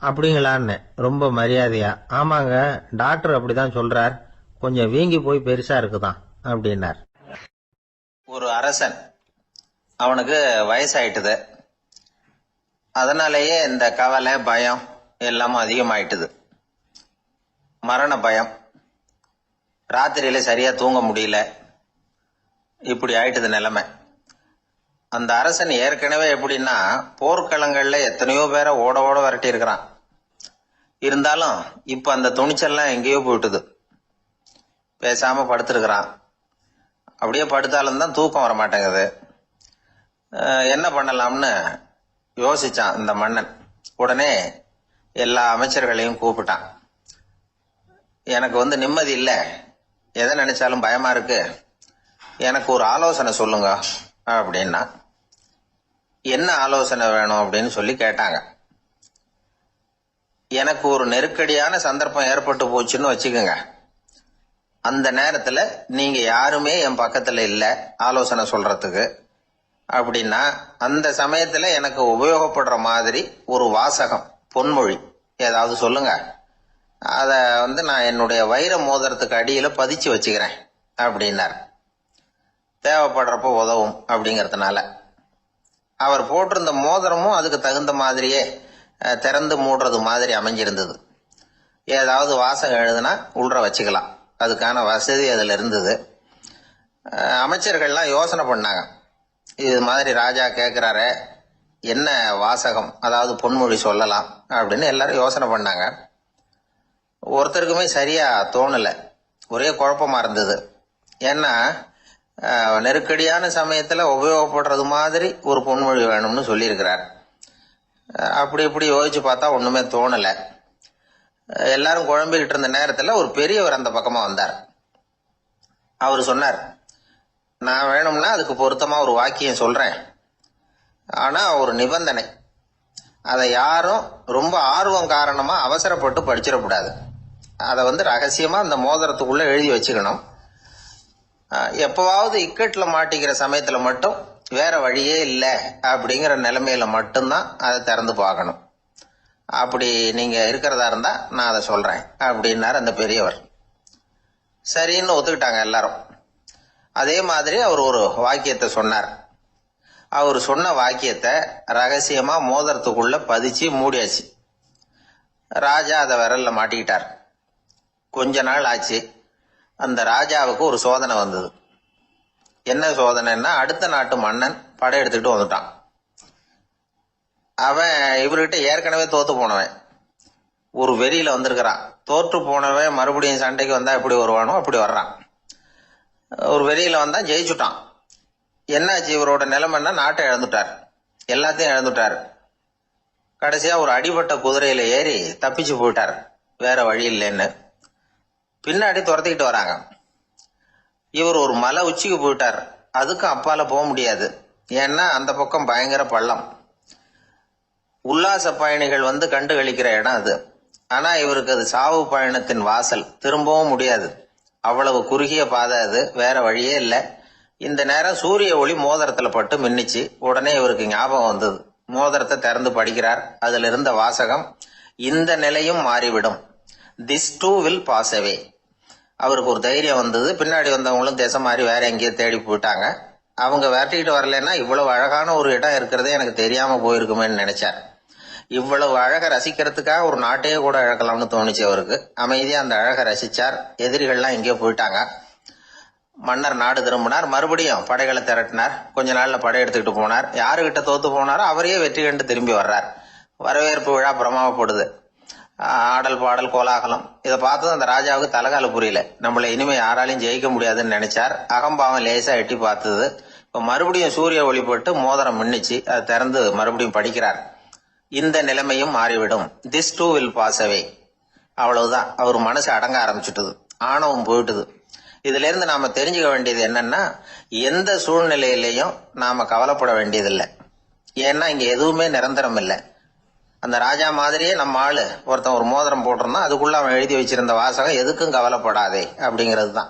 அப்படிங்களான்னு ரொம்ப மரியாதையா, ஆமாங்க, டாக்டர் அப்படிதான் சொல்றார், கொஞ்சம் வீங்கி போய் பெருசா இருக்குதான் அப்படின்னார். ஒரு அரசன், அவனுக்கு வயசாயிட்டுது. அதனாலேயே இந்த கவலை, பயம் எல்லாமும் அதிகமாயிட்டுது. மரண பயம், ராத்திரியில சரியா தூங்க முடியல, இப்படி ஆயிட்டுது நிலைமை. அந்த அரசன் ஏற்கனவே எப்படின்னா போர்க்களங்கள்ல எத்தனையோ பேரை ஓட ஓட விரட்டி இருக்கிறான். இருந்தாலும் இப்ப அந்த துணிச்சல்லாம் எங்கேயோ போயிட்டுது. பேசாம படுத்திருக்கிறான். அப்படியே படுத்தாலும் தான் தூக்கம் வர மாட்டேங்குது. என்ன பண்ணலாம்னு யோசிச்சான் இந்த மன்னன். உடனே எல்லா அமைச்சர்களையும் கூப்பிட்டான். எனக்கு வந்து நிம்மதி இல்லை, எதை நினைச்சாலும் பயமா இருக்கு, எனக்கு ஒரு ஆலோசனை சொல்லுங்க அப்படின்னா. என்ன ஆலோசனை வேணும் அப்படின்னு சொல்லி கேட்டாங்க. எனக்கு ஒரு நெருக்கடியான சந்தர்ப்பம் ஏற்பட்டு போச்சுன்னு வச்சுக்கோங்க. அந்த நேரத்துல நீங்க யாருமே என் பக்கத்துல இல்ல ஆலோசனை சொல்றதுக்கு அப்படின்னா, அந்த சமயத்துல எனக்கு உபயோகப்படுற மாதிரி ஒரு வாசகம், பொன்மொழி ஏதாவது சொல்லுங்க, அதை நான் என்னுடைய வைர மோதிரத்துக்கு அடியில பதிச்சு வச்சுக்கிறேன் அப்படின்னார். தேவைப்படுறப்ப உதவும் அப்படிங்கறதுனால. அவர் போட்டிருந்த மோதிரமும் அதுக்கு தகுந்த மாதிரியே திறந்து மூடுறது மாதிரி அமைஞ்சிருந்தது. ஏதாவது வாசகம் எழுதுனா உள்ற வச்சுக்கலாம், அதுக்கான வசதி அதுல இருந்தது. அமைச்சர்கள்லாம் யோசனை பண்ணாங்க, இது மாதிரி ராஜா கேட்கிறாரே என்ன வாசகம், அதாவது பொன்மொழி சொல்லலாம் அப்படின்னு எல்லாரும் யோசனை பண்ணாங்க. ஒருத்தருக்குமே சரியா தோணல, ஒரே குழப்பமா இருந்தது. ஏன்னா நெருக்கடியான சமயத்துல உபயோகப்படுறது மாதிரி ஒரு பொன்மொழி வேணும்னு சொல்லியிருக்கிறார். அப்படி இப்படி யோசிச்சு பார்த்தா ஒண்ணுமே தோணல. எல்லாரும் குழம்பிக்கிட்டு இருந்த நேரத்துல ஒரு பெரியவர் அந்த பக்கமா வந்தார். அவர் சொன்னார், நான் வேணும்னா அதுக்கு பொருத்தமா ஒரு வாக்கியம் சொல்றேன், ஆனா ஒரு நிபந்தனை. அதை யாரும் ரொம்ப ஆர்வம் காரணமா அவசரப்பட்டு படிச்சிடக்கூடாது. அதை ரகசியமா அந்த மோதிரத்துக்குள்ள எழுதி வச்சுக்கணும். எப்பவாவது இக்கட்ல மாட்டிக்கிற சமயத்துல மட்டும் வேற வழியே இல்லை அப்படிங்கிற நிலைமையில மட்டும்தான் அதை திறந்து பார்க்கணும். அப்படி நீங்க இருக்கிறதா இருந்தா நான் அதை சொல்றேன் அப்படின்னாரு அந்த பெரியவர். சரின்னு ஒத்துக்கிட்டாங்க எல்லாரும். அதே மாதிரி அவர் ஒரு வாக்கியத்தை சொன்னார். அவர் சொன்ன வாக்கியத்தை ரகசியமா மோதிரத்துக்குள்ள பதிச்சு மூடியாச்சு. ராஜா அதை விரல்ல மாட்டிக்கிட்டார். கொஞ்ச நாள் ஆச்சு. அந்த ராஜாவுக்கு ஒரு சோதனை வந்தது. என்ன சோதனைன்னா, அடுத்த நாட்டு மன்னன் படையெடுத்துக்கிட்டு வந்துட்டான். அவன் இவர்கிட்ட ஏற்கனவே தோத்து போனவன், ஒரு வெறியில வந்திருக்கிறான். தோற்று போனவன் மறுபடியும் சண்டைக்கு வந்தா எப்படி வருவானோ அப்படி வர்றான். ஒரு வெறியில வந்தா ஜெயிச்சுட்டான். என்னாச்சு இவரோட நிலைமைன்னா, நாட்டை இழந்துட்டார், எல்லாத்தையும் இழந்துட்டார். கடைசியா ஒரு அடிபட்ட குதிரையில ஏறி தப்பிச்சு போயிட்டார், வேற வழி இல்லைன்னு. பின்னாடி துரத்திக்கிட்டு வராங்க. இவர் ஒரு மலை உச்சிக்கு போயிட்டார், அதுக்கும் அப்பால போக முடியாது. ஏன்னா அந்த பக்கம் பயங்கர பள்ளம். உல்லாச பயணிகள் கண்டு கழிக்கிற இடம் அது. ஆனா இவருக்கு அது சாவு பயணத்தின் வாசல், திரும்பவும் முடியாது. அவ்வளவு குறுகிய பாதை அது, வேற வழியே இல்லை. இந்த நேரம் சூரிய ஒளி மோதிரத்துல பட்டு மின்னிச்சு. உடனே இவருக்கு ஞாபகம் வந்தது. மோதிரத்தை திறந்து படிக்கிறார். அதுல இருந்த வாசகம், இந்த நிலையும் மாறிவிடும், this too will pass away. அவருக்கு ஒரு தைரியம் வந்தது. பின்னாடி வந்தவங்களும் திசை மாறி வேற எங்கேயோ தேடி போயிட்டாங்க. அவங்க விரட்டிக்கிட்டு வரலன்னா இவ்வளவு அழகான ஒரு இடம் இருக்கிறதே எனக்கு தெரியாம போயிருக்குமேன்னு நினைச்சார். இவ்வளவு அழகை ரசிக்கிறதுக்காக ஒரு நாட்டையே கூட இழக்கலாம்னு தோணுச்சு அவருக்கு. அமைதியா அந்த அழகை ரசிச்சார். எதிரிகள்லாம் எங்கேயோ போயிட்டாங்க. மன்னர் நாடு திரும்பினார். மறுபடியும் படைகளை திரட்டினார். கொஞ்ச நாள்ல படை எடுத்துக்கிட்டு போனார். யாருகிட்ட தோத்து போனாரோ அவரையே வெற்றி கண்டு திரும்பி வர்றார். வரவேற்பு விழா பிரமாவப்படுது. ஆடல் பாடல் கோலாகலம். இதை பார்த்ததும் அந்த ராஜாவுக்கு தலகால புரியல. நம்மளை இனிமே யாராலையும் ஜெயிக்க முடியாதுன்னு நினைச்சார். அகம்பாவம் லேசா எட்டி பார்த்தது. இப்ப மறுபடியும் சூரிய ஒளிப்பட்டு மோதிரம் மின்னிச்சு. அதை திறந்து மறுபடியும் படிக்கிறார். இந்த நிலைமையும் மாறிவிடும், this too will pass away. அவ்வளவுதான். அவர் மனசு அடங்க ஆரம்பிச்சுட்டுது, ஆணவம் போயிட்டுது. இதுல இருந்து நாம தெரிஞ்சுக்க வேண்டியது என்னன்னா, எந்த சூழ்நிலையிலையும் நாம கவலைப்பட வேண்டியதில்லை. ஏன்னா இங்க எதுவுமே நிரந்தரம் இல்லை. அந்த ராஜா மாதிரியே நம்ம ஆளு ஒருத்தன் ஒரு மோதிரம் போட்டிருந்தான், அதுக்குள்ள அவன் எழுதி வச்சிருந்த வாசகம் எதுக்கும் கவலைப்படாதே அப்படிங்கிறது தான்.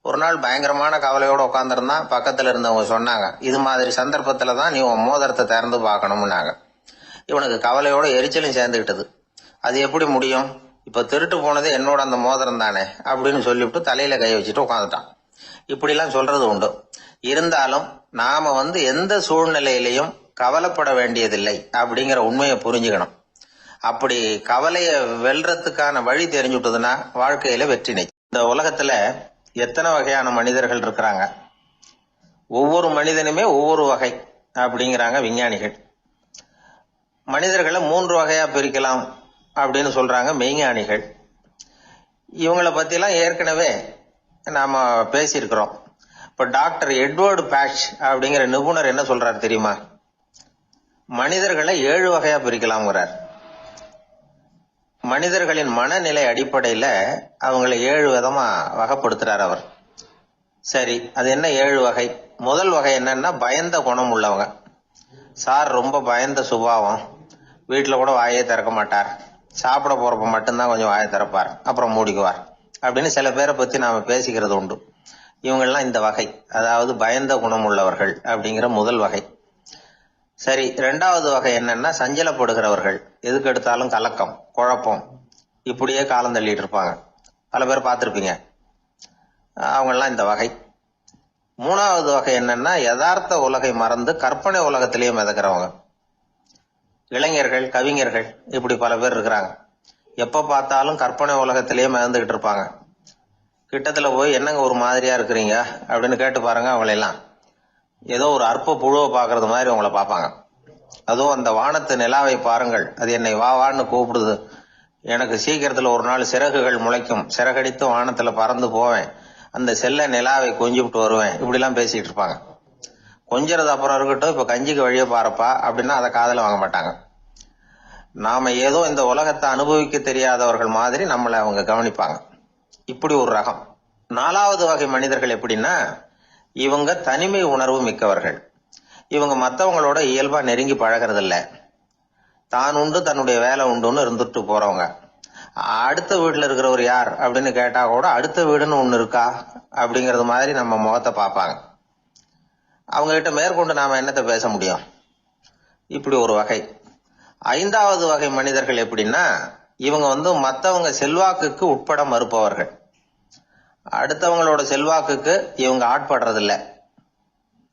ஒரு நாள் பயங்கரமான கவலையோட உட்காந்துருந்தான். பக்கத்துல இருந்தவங்க சொன்னாங்க, இது மாதிரி சந்தர்ப்பத்துலதான் நீ உன் மோதிரத்தை திறந்து பார்க்கணும்னாங்க. இவனுக்கு கவலையோட எரிச்சலும் சேர்ந்துகிட்டது. அது எப்படி முடியும், இப்ப திருட்டு போனது என்னோட அந்த மோதிரம் தானே அப்படின்னு சொல்லிவிட்டு தலையில கை வச்சுட்டு உட்காந்துட்டான். இப்படிலாம் சொல்றது உண்டு. இருந்தாலும் நாம எந்த சூழ்நிலையிலையும் கவலைப்பட வேண்டியதில்லை அப்படிங்கிற உண்மையை புரிஞ்சுக்கணும். அப்படி கவலைய வெல்றதுக்கான வழி தெரிஞ்சுட்டதுன்னா வாழ்க்கையில வெற்றி நிச்சயம். இந்த உலகத்துல எத்தனை வகையான மனிதர்கள் இருக்கிறாங்க, ஒவ்வொரு மனிதனுமே ஒவ்வொரு வகை அப்படிங்கிறாங்க விஞ்ஞானிகள். மனிதர்களை 3 வகையா பிரிக்கலாம் அப்படின்னு சொல்றாங்க மெய்ஞானிகள். இவங்களை பத்திலாம் ஏற்கனவே நாம பேசியிருக்கிறோம். இப்ப டாக்டர் எட்வர்டு பேட்ச் அப்படிங்கிற நிபுணர் என்ன சொல்றாரு தெரியுமா? மனிதர்களை 7 வகையா பிரிக்கலாம்ங்கிறார். மனிதர்களின் மனநிலை அடிப்படையில அவங்களை 7 விதமா வகைப்படுத்துறார் அவர். சரி, அது என்ன 7 வகை? முதல் வகை என்னன்னா, பயந்த குணம் உள்ளவங்க. சார் ரொம்ப பயந்த சுபாவம், வீட்டுல கூட வாயே திறக்க மாட்டார், சாப்பிட போறப்ப மட்டும்தான் கொஞ்சம் வாயை திறப்பார், அப்புறம் மூடிக்குவார் அப்படின்னு சில பேரை பத்தி நாம பேசிக்கிறது உண்டு. இவங்கெல்லாம் இந்த வகை, அதாவது பயந்த குணம் உள்ளவர்கள் அப்படிங்கிற முதல் வகை. சரி, ரெண்டாவது வகை என்னன்னா சஞ்சலப்படுகிறவர்கள். எதுக்கு எடுத்தாலும் கலக்கம், குழப்பம், இப்படியே காலம் தள்ளிட்டு இருப்பாங்க. பல பேர் பார்த்துருப்பீங்க. அவங்கெல்லாம் இந்த வகை. மூணாவது வகை என்னன்னா யதார்த்த உலகை மறந்து கற்பனை உலகத்திலேயே மிதக்கிறவங்க. இளைஞர்கள், கவிஞர்கள், இப்படி பல பேர் இருக்கிறாங்க. எப்ப பார்த்தாலும் கற்பனை உலகத்திலேயே மிதந்துகிட்டு இருப்பாங்க. கிட்டத்துல போய் என்னங்க ஒரு மாதிரியா இருக்கிறீங்க அப்படின்னு கேட்டு பாருங்க. அவங்களெல்லாம் ஏதோ ஒரு அற்ப புழுவை பாக்குறது மாதிரி அவங்கள பார்ப்பாங்க. அதுவும் அந்த வானத்து நிலாவை பாருங்கள், அது என்னை வா வான்னு கூப்பிடுது, எனக்கு சீக்கிரத்துல ஒரு நாள் சிறகுகள் முளைக்கும், சிறகடித்து வானத்துல பறந்து போவேன், அந்த செல்ல நிலாவை கொஞ்சிவிட்டு வருவேன், இப்படிலாம் பேசிட்டு இருப்பாங்க. கொஞ்சிறது அப்புறம் இருக்கட்டும், இப்ப கஞ்சிக்கு வழியே பாருப்பா அப்படின்னா அதை காதுல வாங்க மாட்டாங்க. நாம ஏதோ இந்த உலகத்தை அனுபவிக்க தெரியாதவர்கள் மாதிரி நம்மளை அவங்க கவனிப்பாங்க. இப்படி ஒரு ரகம். நாலாவது வகை மனிதர்கள் எப்படின்னா, இவங்க தனிமை உணர்வு மிக்கவர்கள். இவங்க மற்றவங்களோட இயல்பா நெருங்கி பழகிறதில்ல. தான் உண்டு தன்னுடைய வேலை உண்டுன்னு இருந்துட்டு போறவங்க. அடுத்த வீட்டுல இருக்கிறவர் யார் அப்படின்னு கேட்டா கூட அடுத்த வீடுன்னு ஒண்ணு இருக்கா அப்படிங்கறது மாதிரி நம்ம முகத்தை பார்ப்பாங்க. அவங்க கிட்ட மேற்கொண்டு நாம என்னத்தை பேச முடியும்? இப்படி ஒரு வகை. ஐந்தாவது வகை மனிதர்கள் எப்படின்னா, இவங்க மற்றவங்க செல்வாக்குக்கு உட்பட மறுப்பவர்கள். அடுத்தவங்களோட செல்வாக்குக்கு இவங்க ஆட்படுறதில்ல.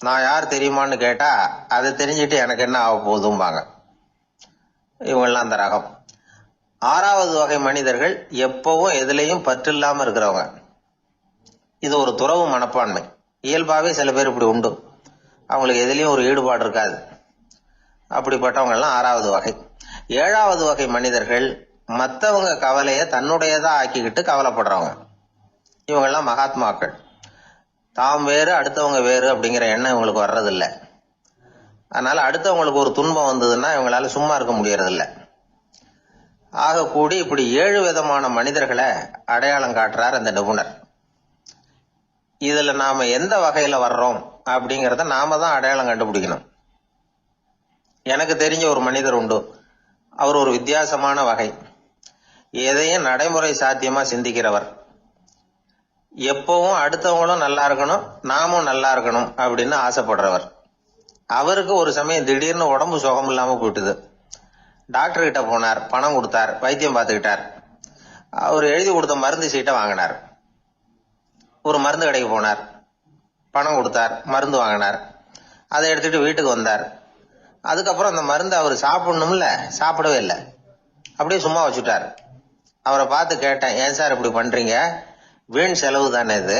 நான் யார் தெரியுமான்னு கேட்டா அதை தெரிஞ்சுட்டு எனக்கு என்ன ஆக போகுதும்பாங்க. இவங்கெல்லாம் அந்த ரகம். ஆறாவது வகை மனிதர்கள் எப்பவும் எதுலையும் பற்று இல்லாம இருக்கிறவங்க. இது ஒரு துறவு மனப்பான்மை. இயல்பாவே சில பேர் இப்படி உண்டு. அவங்களுக்கு எதுலயும் ஒரு ஈடுபாடு இருக்காது. அப்படிப்பட்டவங்க எல்லாம் ஆறாவது வகை. ஏழாவது வகை மனிதர்கள் மற்றவங்க கவலைய தன்னுடையதா ஆக்கிக்கிட்டு கவலைப்படுறவங்க. இவங்கெல்லாம் மகாத்மாக்கள். தாம் வேறு அடுத்தவங்க வேறு அப்படிங்கிற எண்ணம் இவங்களுக்கு வர்றதில்லை. அதனால அடுத்தவங்களுக்கு ஒரு துன்பம் வந்ததுன்னா இவங்களால சும்மா இருக்க முடியறதில்லை. ஆக கூடி இப்படி 7 விதமான மனிதர்களை அடையாளம் காட்டுறார் அந்த நிபுணர். இதுல நாம எந்த வகையில வர்றோம் அப்படிங்கறத நாம தான் அடையாளம் கண்டுபிடிக்கணும். எனக்கு தெரிஞ்ச ஒரு மனிதர் உண்டு. அவர் ஒரு வித்தியாசமான வகை. எதையும் நடைமுறை சாத்தியமா சிந்திக்கிறவர். எப்பவும் அடுத்தவங்களும் நல்லா இருக்கணும், நாமும் நல்லா இருக்கணும் அப்படின்னு ஆசைப்படுறவர். அவருக்கு ஒரு சமயம் திடீர்னு உடம்பு சுகம் இல்லாம போயிட்டுது. டாக்டர் கிட்ட போனார், பணம் கொடுத்தார், வைத்தியம் பார்த்துக்கிட்டார். அவர் எழுதி கொடுத்த மருந்து சீட்டை வாங்கினார். ஒரு மருந்து கடைக்கு போனார், பணம் கொடுத்தார், மருந்து வாங்கினார். அதை எடுத்துட்டு வீட்டுக்கு வந்தார். அதுக்கப்புறம் அந்த மருந்து அவர் சாப்பிடணும்ல, சாப்பிடவே இல்லை, அப்படியே சும்மா வச்சுட்டார். அவரை பார்த்து கேட்டேன், ஏன் சார் இப்படி பண்றீங்க? வீண் செலவு தானே இது,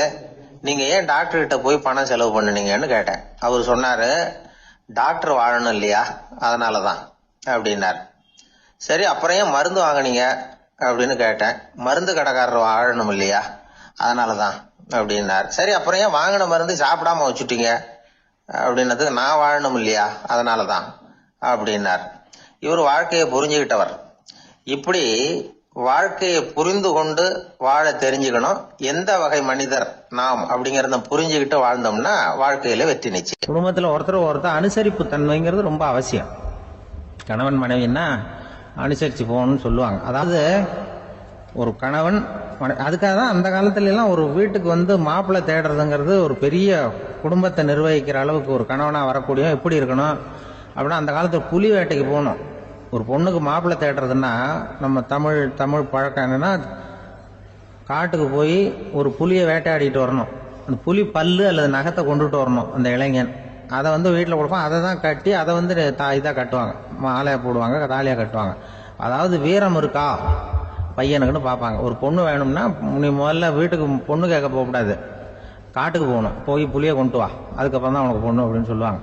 நீங்க ஏன் டாக்டர் கிட்ட போய் பணம் செலவு பண்ணுனீங்கன்னு கேட்டேன். அவர் சொன்னாரு, டாக்டர் வாழணும் இல்லையா, அதனாலதான் அப்படின்னார். சரி, அப்புறம் ஏன் மருந்து வாங்கினீங்க அப்படின்னு கேட்டேன். மருந்து கடைக்காரர் வாழணும் இல்லையா, அதனாலதான் அப்படின்னார். சரி, அப்புறம் ஏன் வாங்கின மருந்து சாப்பிடாம வச்சுட்டீங்க அப்படின்னதுக்கு, நான் வாழணும் இல்லையா, அதனாலதான் அப்படின்னார். இவர் வாழ்க்கையை புரிஞ்சுக்கிட்டவர். இப்படி வாழ்க்கையை புரிந்து கொண்டு வாழ தெரிஞ்சுக்கணும். எந்த வகை மனிதர் நாம் அப்படிங்கறத புரிஞ்சுக்கிட்டு வாழ்ந்தோம்னா வாழ்க்கையில வெற்றி நிச்சயம். குடும்பத்துல ஒருத்தர் அனுசரிப்பு தன்மைங்கிறது ரொம்ப அவசியம். கணவன் மனைவின்னா அனுசரிச்சு போகணும்னு சொல்லுவாங்க. அதாவது ஒரு கணவன், அதுக்காக தான் அந்த காலத்துல எல்லாம் ஒரு வீட்டுக்கு மாப்பிள்ளை தேடுறதுங்கிறது ஒரு பெரிய குடும்பத்தை நிர்வகிக்கிற அளவுக்கு ஒரு கணவனா வரக்கூடிய எப்படி இருக்கணும் அப்படின்னா, அந்த காலத்துல புலி வேட்டைக்கு போகணும். ஒரு பொண்ணுக்கு மாப்பிள்ளை தேடுறதுன்னா நம்ம தமிழ் பழக்கம் என்னன்னா, காட்டுக்கு போய் ஒரு புலியை வேட்டையாடிட்டு வரணும். அந்த புலி பல்லு அல்லது நகத்தை கொண்டுட்டு வரணும் அந்த இளைஞன். அதை வீட்டில் கொடுப்பான். அதை தான் கட்டி அதை இதாக கட்டுவாங்க, மாலையை போடுவாங்க, தாலியாக கட்டுவாங்க. அதாவது வீரம் இருக்கா பையனுக்குன்னு பார்ப்பாங்க. ஒரு பொண்ணு வேணும்னா நீ முதல்ல வீட்டுக்கு பொண்ணு கேட்க போகக்கூடாது, காட்டுக்கு போகணும், போய் புலியை கொண்டு வா, அதுக்கப்புறம் தான் உனக்கு பொண்ணு அப்படின்னு சொல்லுவாங்க.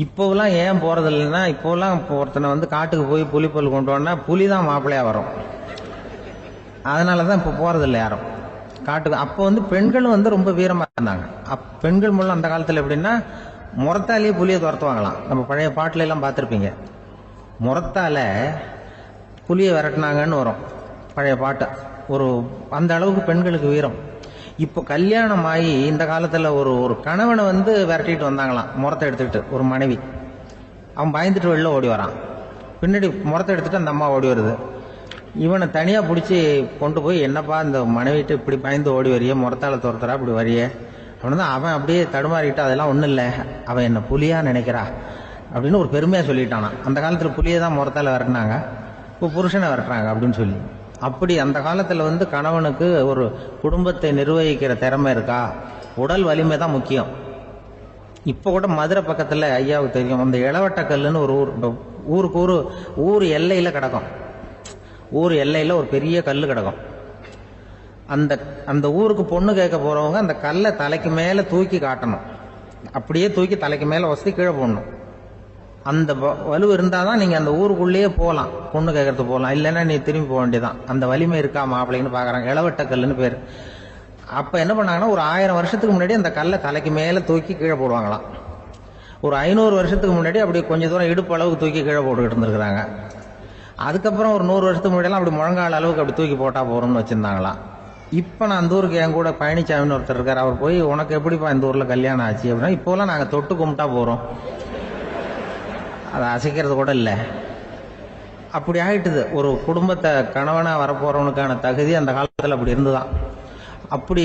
இப்போலாம் ஏன் போறது இல்லைன்னா, இப்போலாம் ஒருத்தனை காட்டுக்கு போய் புலிப்பல் கொண்டு வரனா புலி தான் மாப்பிள்ளையா வரும். அதனாலதான் இப்போ போறது இல்லை யாரும் காட்டுக்கு. அப்போ பெண்களும் ரொம்ப வீரமா இருந்தாங்க. பெண்கள் மூலம் அந்த காலத்துல எப்படின்னா, முறத்தாலேயே புலியை துரத்துவாங்களாம். நம்ம பழைய பாட்டுல எல்லாம் பார்த்திருப்பீங்க. முறத்தால புலியை விரட்டினாங்கன்னு வரும் பழைய பாட்டு. ஒரு அந்த அளவுக்கு பெண்களுக்கு வீரம். இப்போ கல்யாணம் ஆகி இந்த காலத்துல ஒரு கணவனை விரட்டிட்டு வந்தாங்களாம் முறத்தை எடுத்துக்கிட்டு. ஒரு மனைவி, அவன் பயந்துட்டு வெளில ஓடி வரான். பின்னாடி முறத்தை எடுத்துட்டு அந்த அம்மா ஓடி வருது. இவனை தனியா பிடிச்சி கொண்டு போய், என்னப்பா இந்த மனைவிட்டு இப்படி பயந்து ஓடி வரிய, முறத்தால துரத்துறா இப்படி வரிய அப்படின்னா, அவன் அப்படியே தடுமாறிக்கிட்டு, அதெல்லாம் ஒண்ணும் இல்லை, அவன் என்ன புலியா நினைக்கிறா, அப்படின்னு ஒரு பெருமையாக சொல்லிட்டானா. அந்த காலத்தில் புலியை தான் முறத்தால் விரட்டினாங்க, இப்போ புருஷனை விரட்டுறாங்க அப்படின்னு சொல்லி. அப்படி அந்த காலத்தில் கணவனுக்கு ஒரு குடும்பத்தை நிர்வகிக்கிற திறமை இருக்கா, உடல் வலிமை தான் முக்கியம். இப்போ கூட மதுரை பக்கத்தில் ஐயாவுக்கு தெரியும், அந்த இளவட்டக்கல்லுன்னு ஒரு ஊருக்கு ஊர் எல்லையில் கிடக்கும். ஊர் எல்லையில் ஒரு பெரிய கல் கிடக்கும். அந்த ஊருக்கு பொண்ணு கேட்க போகிறவங்க அந்த கல்லை தலைக்கு மேலே தூக்கி காட்டணும். அப்படியே தூக்கி தலைக்கு மேலே வசதி கீழே போடணும். அந்த வலு இருந்தால் தான் நீங்கள் அந்த ஊருக்குள்ளேயே போகலாம், பொண்ணு கேட்கறதுக்கு போகலாம். இல்லைன்னா நீ திரும்பி போக வேண்டியதான். அந்த வலிமை இருக்கா மாப்பிள்ளைன்னு பார்க்குறாங்க. இளவட்டக்கல்லுன்னு பேர். அப்போ என்ன பண்ணாங்கன்னா, ஒரு 1000 வருஷத்துக்கு முன்னாடி அந்த கல்லை தலைக்கு மேலே தூக்கி கீழே போடுவாங்களாம். ஒரு 500 வருஷத்துக்கு முன்னாடி அப்படி கொஞ்சம் தூரம் இடுப்பு அளவுக்கு தூக்கி கீழே போட்டுக்கிட்டு இருந்திருக்கிறாங்க. அதுக்கப்புறம் ஒரு 100 வருஷத்துக்கு முன்னாடியெல்லாம் அப்படி முழங்கால் அளவுக்கு அப்படி தூக்கி போட்டால் போகிறோம்னு வச்சுருந்தாங்களாம். இப்போ நான் அந்த ஊருக்கு என் கூட பழனிசாமின்னு ஒருத்தர் இருக்கார். அவர் போய், உனக்கு எப்படிப்பா இந்த ஊரில் கல்யாணம் ஆச்சு அப்படின்னா, இப்போலாம் நாங்கள் தொட்டு கும்பிட்டா போகிறோம், அதை அசைக்கிறது கூட இல்லை. அப்படி ஆகிட்டுது. ஒரு குடும்பத்தை கணவனாக வரப்போகிறவனுக்கான தகுதி அந்த காலத்தில் அப்படி இருந்துதான். அப்படி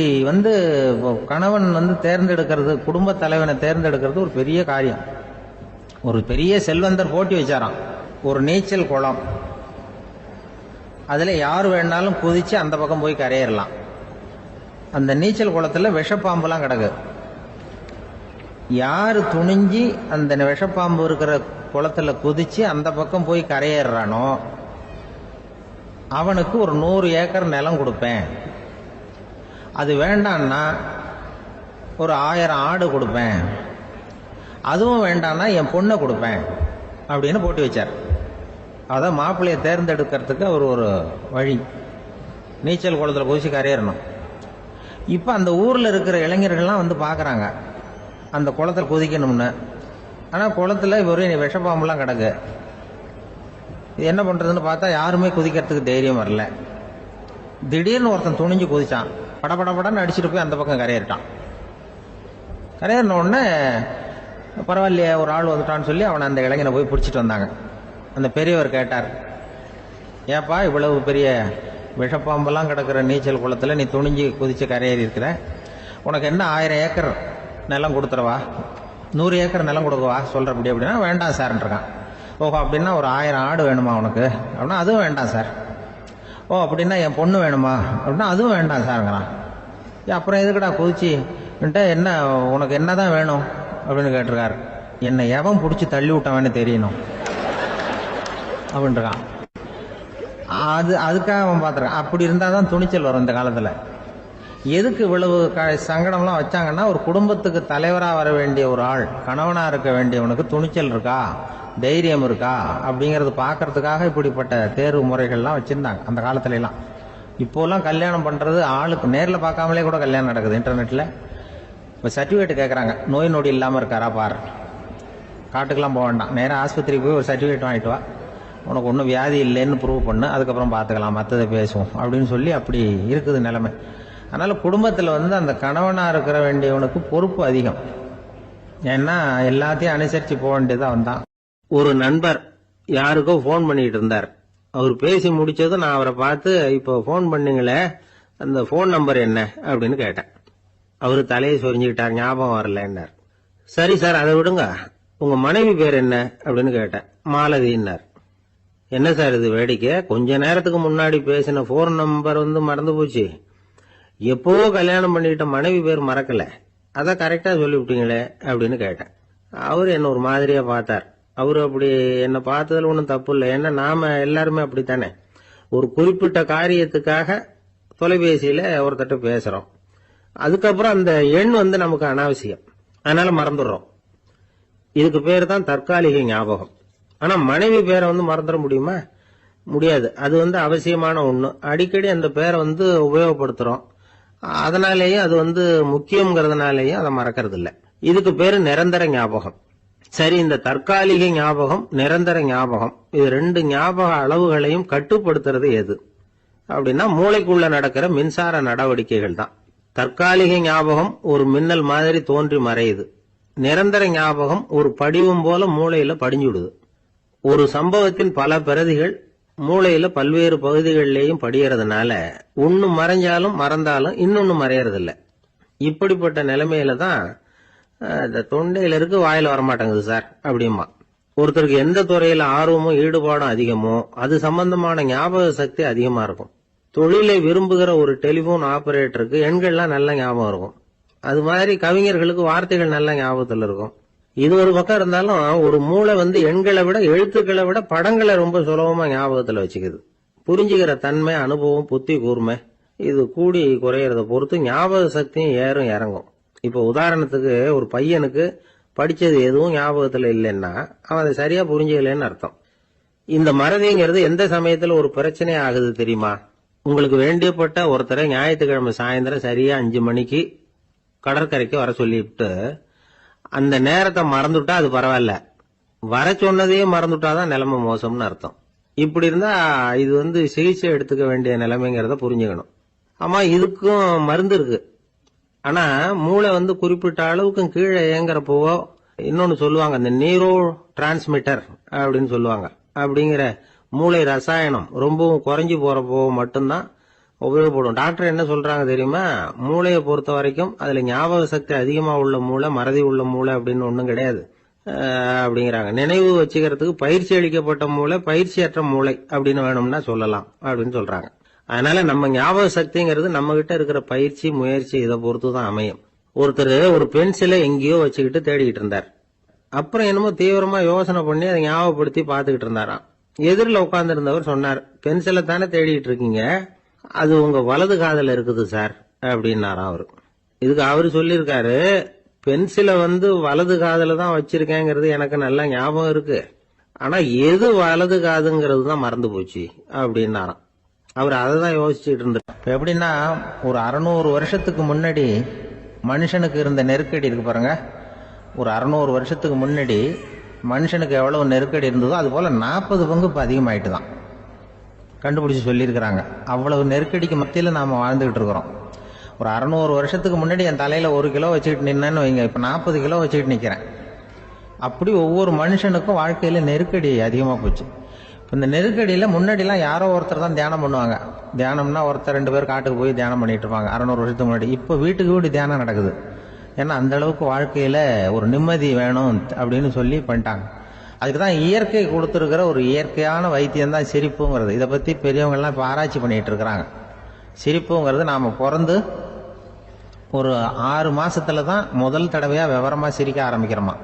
கணவன் தேர்ந்தெடுக்கிறது, குடும்ப தலைவனை தேர்ந்தெடுக்கிறது ஒரு பெரிய காரியம். ஒரு பெரிய செல்வந்தர் போட்டி வச்சாராம். ஒரு நீச்சல் குளம், அதில் யார் வேணாலும் குதிச்சு அந்த பக்கம் போய் கரையேறலாம். அந்த நீச்சல் குளத்தில் விஷப்பாம்புலாம் கிடக்கு. யார் துணிஞ்சி அந்த விஷப்பாம்பு இருக்கிற குளத்துல குதிச்சு அந்த பக்கம் போய் கரையேறானோ அவனுக்கு ஒரு 100 ஏக்கர் நிலம் கொடுப்பேன். அது வேண்டான்னா ஒரு 1000 ஆடு கொடுப்பேன். அதுவும் வேண்டான்னா என் பொண்ணை கொடுப்பேன் அப்படின்னு போட்டி வச்சார். அதான் மாப்பிள்ளையை தேர்ந்தெடுக்கிறதுக்கு அவர் ஒரு வழி. நீச்சல் குளத்தில் குதிச்சு கரையேறணும். இப்போ அந்த ஊரில் இருக்கிற இளைஞர்கள்லாம் பார்க்குறாங்க அந்த குளத்தில் குதிக்கணும்னு. ஆனால் குளத்தில் வெறும் விஷப்பாம்பெல்லாம் கிடக்கு. இது என்ன பண்ணுறதுன்னு பார்த்தா யாருமே குதிக்கிறதுக்கு தைரியம் வரல. திடீர்னு ஒருத்தன் துணிஞ்சு குதிச்சான். படபடன்னு அடிச்சுட்டு போய் அந்த பக்கம் கரையேறிட்டான். கரையேறின உடனே பரவாயில்லையே ஒரு ஆள் வந்துட்டான்னு சொல்லி அவனை அந்த இளைஞனை போய் பிடிச்சிட்டு வந்தாங்க. அந்த பெரியவர் கேட்டார், ஏப்பா இவ்வளவு பெரிய விஷப்பாம்பெல்லாம் கிடக்கிற நீச்சல் குளத்தில் நீ துணிஞ்சு குதிச்சு கரையேறி இருக்கிற, உனக்கு என்ன 1000 ஏக்கர் நிலம் கொடுத்துறவா, 100 ஏக்கர் நிலம் கொடுக்கவா சொல்கிறபடி அப்படின்னா, வேண்டாம் சார்ன்றான். ஓஹோ அப்படின்னா ஒரு 1000 ஆடு வேணுமா உனக்கு அப்படின்னா, அதுவும் வேண்டாம் சார். ஓ அப்படின்னா என் பொண்ணு வேணுமா அப்படின்னா, அதுவும் வேண்டாம் சாருங்கிறான். அப்புறம் எதுக்குடா குதிச்சுன்ட்டு, என்ன உனக்கு என்ன தான் வேணும் அப்படின்னு கேட்டிருக்காரு. என்னை எவன் பிடிச்சி தள்ளி விட்டவன்னு தெரியணும் அப்படின்றான். அதுக்காக அவன் பார்த்துருக்கான். அப்படி இருந்தால் தான் துணிச்சல் வரும் இந்த காலத்தில். எதுக்கு இவ்வளவு சங்கடம்லாம் வச்சாங்கன்னா, ஒரு குடும்பத்துக்கு தலைவராக வர வேண்டிய ஒரு ஆள், கணவனாக இருக்க வேண்டியவனுக்கு துணிச்சல் இருக்கா, தைரியம் இருக்கா அப்படிங்கிறது பார்க்கறதுக்காக இப்படிப்பட்ட தேர்வு முறைகள்லாம் வச்சுருந்தாங்க அந்த காலத்துலலாம். இப்போலாம் கல்யாணம் பண்ணுறது ஆளுக்கு நேரில் பார்க்காமலே கூட கல்யாணம் நடக்குது இன்டர்நெட்டில். இப்போ சர்டிஃபிகேட் கேட்குறாங்க, நோய் நொடி இல்லாமல் இருக்காரா பாரு. காட்டுக்கெல்லாம் போக வேண்டாம், நேராக ஆஸ்பத்திரிக்கு போய் ஒரு சர்டிஃபிகேட் வாங்கிட்டு வா, உனக்கு ஒன்றும் வியாதி இல்லைன்னு ப்ரூவ் பண்ணு, அதுக்கப்புறம் பார்த்துக்கலாம், மற்றதை பேசுவோம் அப்படின்னு சொல்லி அப்படி இருக்குது நிலைமை. அதனால் குடும்பத்தில் அந்த கணவனாக இருக்கிற வேண்டியவனுக்கு பொறுப்பு அதிகம். ஏன்னா எல்லாத்தையும் அனுசரித்து போக வேண்டியதாக வந்தான். ஒரு நண்பர் யாருக்கோ ஃபோன் பண்ணிட்டு இருந்தார். அவர் பேசி முடிச்சதும் நான் அவரை பார்த்து, இப்போ ஃபோன் பண்ணீங்களே அந்த ஃபோன் நம்பர் என்ன அப்படின்னு கேட்டேன். அவரு தலையை சொரிஞ்சுக்கிட்டார், ஞாபகம் வரலன்னார். சரி சார் அதை விடுங்க, உங்க மனைவி பேர் என்ன அப்படின்னு கேட்டேன். மாலதின்னார். என்ன சார் இது வேடிக்கை, கொஞ்ச நேரத்துக்கு முன்னாடி பேசின ஃபோன் நம்பர் மறந்து போச்சு, எப்போ கல்யாணம் பண்ணிக்கிட்ட மனைவி பேர் மறக்கல, அதான் கரெக்டா சொல்லிவிட்டீங்களே அப்படின்னு கேட்டேன். அவரு என்ன ஒரு மாதிரியா பார்த்தார். அவரு அப்படி என்ன பார்த்ததுல ஒன்றும் தப்பு இல்லை, ஏன்னா நாம எல்லாருமே அப்படித்தானே. ஒரு குறிப்பிட்ட காரியத்துக்காக தொலைபேசியில ஒருத்தட்ட பேசுறோம், அதுக்கப்புறம் அந்த எண் நமக்கு அனாவசியம், அதனால மறந்துடுறோம். இதுக்கு பேர் தான் தற்காலிக ஞாபகம். ஆனா மனைவி பேரை மறந்துட முடியுமா? முடியாது. அது அவசியமான ஒண்ணு. அடிக்கடி அந்த பேரை உபயோகப்படுத்துறோம், அதனாலேயே அது முக்கியங்கிறதுனாலேயும் அதை மறக்கிறது இல்லை. இதுக்கு பேரு நிரந்தர ஞாபகம். சரி, இந்த தற்காலிக ஞாபகம், நிரந்தர ஞாபகம், இது 2 ஞாபக அளவுகளையும் கட்டுப்படுத்துறது எது அப்படின்னா, மூளைக்குள்ள நடக்கிற மின்சார நடவடிக்கைகள் தான். தற்காலிக ஞாபகம் ஒரு மின்னல் மாதிரி தோன்றி மறையுது. நிரந்தர ஞாபகம் ஒரு படிவம் போல மூளையில படிஞ்சுடுது. ஒரு சம்பவத்தின் பல பிரதிகள் மூளையில பல்வேறு பகுதிகளிலேயும் படியறதுனால ஒன்னு மறைஞ்சாலும் மறந்தாலும் இன்னொன்னு மறையறதில்ல. இப்படிப்பட்ட நிலைமையில தான் இந்த தொண்டையில இருக்கு வாயில வரமாட்டேங்குது சார் அப்படிமா. ஒருத்தருக்கு எந்த துறையில ஆர்வமும் ஈடுபாடும் அதிகமோ அது சம்பந்தமான ஞாபக சக்தி அதிகமா இருக்கும். தொழிலை விரும்புகிற ஒரு டெலிபோன் ஆபரேட்டருக்கு எண்கள்லாம் நல்ல ஞாபகம் இருக்கும். அது மாதிரி கவிஞர்களுக்கு வார்த்தைகள் நல்ல ஞாபகத்தில் இருக்கும். இது ஒரு பக்கம் இருந்தாலும் ஒரு மூளை எண்களை விட எழுத்துக்களை விட படங்களை ரொம்ப சுலபமா ஞாபகத்துல வச்சுக்குது. புரிஞ்சுக்கிற தன்மை, அனுபவம், புத்தி கூர்மை இது கூடி குறையறத பொறுத்து ஞாபக சக்தியும் ஏறும் இறங்கும். இப்ப உதாரணத்துக்கு ஒரு பையனுக்கு படிச்சது எதுவும் ஞாபகத்துல இல்லைன்னா அவன் அதை சரியா புரிஞ்சுக்கலன்னு அர்த்தம். இந்த மறதிங்கிறது எந்த சமயத்துல ஒரு பிரச்சனை ஆகுது தெரியுமா? உங்களுக்கு வேண்டியப்பட்ட ஒருத்தரை ஞாயிற்றுக்கிழமை சாயந்தரம் சரியா 5 மணிக்கு கடற்கரைக்கு வர சொல்லிவிட்டு அந்த நேரத்தை மறந்துட்டா அது பரவாயில்ல, வர சொன்னதையே மறந்துட்டாதான் நிலைமை மோசம்னு அர்த்தம். இப்படி இருந்தா இது சிகிச்சை எடுத்துக்க வேண்டிய நிலைமைங்கிறத புரிஞ்சுக்கணும். ஆமா, இதுக்கும் மருந்து இருக்கு. ஆனா மூளை குறிப்பிட்ட அளவுக்கு கீழே இயங்குறப்போ இன்னொன்னு சொல்லுவாங்க, இந்த நியூரோ டிரான்ஸ்மிட்டர் அப்படின்னு சொல்லுவாங்க. அப்படிங்கிற மூளை ரசாயனம் ரொம்பவும் குறைஞ்சு போறப்போ மட்டும்தான் உபயோகப்படும். டாக்டர் என்ன சொல்றாங்க தெரியுமா? மூளையை பொறுத்த வரைக்கும் அதுல ஞாபக சக்தி அதிகமா உள்ள மூளை, மறதி உள்ள மூளை அப்படின்னு ஒண்ணும் கிடையாது அப்படிங்கிறாங்க. நினைவு வச்சுக்கிறதுக்கு பயிற்சி அளிக்கப்பட்ட மூளை, பயிற்சியற்ற மூளை அப்படின்னு வேணும்னா சொல்லலாம் அப்படின்னு சொல்றாங்க. அதனால நம்ம ஞாபக சக்திங்கிறது நம்ம கிட்ட இருக்கிற பயிற்சி, முயற்சி இதை பொறுத்து தான் அமையும். ஒருத்தர் ஒரு பென்சிலை எங்கேயோ வச்சுக்கிட்டு தேடிக்கிட்டு இருந்தார். அப்புறம் என்னமோ தீவிரமா யோசனை பண்ணி அதை ஞாபகப்படுத்தி பாத்துக்கிட்டு இருந்தாராம். எதிரில் உட்கார்ந்து இருந்தவர் சொன்னார், பென்சிலை தானே தேடிட்டு இருக்கீங்க, அது உங்க வலது காதுல இருக்குது சார் அப்படின்னாராம் அவரு. இதுக்கு அவரு சொல்லியிருக்காரு, பென்சிலை வலது காதுல தான் வச்சிருக்கேங்கிறது எனக்கு நல்லா ஞாபகம் இருக்கு, ஆனா எது வலது காதுங்கிறது தான் மறந்து போச்சு அப்படின்னாராம். அவர் அதை தான் யோசிச்சுட்டு இருந்தார். இப்போ எப்படின்னா, ஒரு 600 வருஷத்துக்கு முன்னாடி மனுஷனுக்கு இருந்த நெருக்கடி இருக்கு பாருங்க. ஒரு 600 வருஷத்துக்கு முன்னாடி மனுஷனுக்கு எவ்வளவு நெருக்கடி இருந்ததோ அது போல 40 பங்கு இப்போ அதிகமாயிட்டு தான் கண்டுபிடிச்சு சொல்லியிருக்கிறாங்க. அவ்வளவு நெருக்கடிக்கு மத்தியில் நாம் வாழ்ந்துகிட்டு இருக்கிறோம். ஒரு 600 வருஷத்துக்கு முன்னாடி என் தலையில் 1 கிலோ வச்சுக்கிட்டு நின்னேன்னு வைங்க, இப்போ 40 கிலோ வச்சுக்கிட்டு நிற்கிறேன். அப்படி ஒவ்வொரு மனுஷனுக்கும் வாழ்க்கையில் நெருக்கடி அதிகமாக போச்சு. இப்போ இந்த நெருக்கடியில் முன்னாடிலாம் யாரோ ஒருத்தர் தான் தியானம் பண்ணுவாங்க. தியானம்னா ஒருத்தர் 2 பேர் காட்டுக்கு போய் தியானம் பண்ணிட்டு இருப்பாங்க 600 வருஷத்துக்கு முன்னாடி. இப்போ வீட்டுக்கு வீடு தியானம் நடக்குது. ஏன்னா அந்த அளவுக்கு வாழ்க்கையில் ஒரு நிம்மதி வேணும் அப்படின்னு சொல்லி பண்ணிட்டாங்க. அதுக்கு தான் இயற்கை கொடுத்துருக்கிற ஒரு இயற்கையான வைத்தியம் தான் சிரிப்புங்கிறது. இதை பற்றி பெரியவங்கள்லாம் இப்போ ஆராய்ச்சி பண்ணிட்டு இருக்கிறாங்க. சிரிப்புங்கிறது நாம் பிறந்து ஒரு 6 மாசத்துல தான் முதல் தடவையாக விவரமாக சிரிக்க ஆரம்பிக்கிறோமா.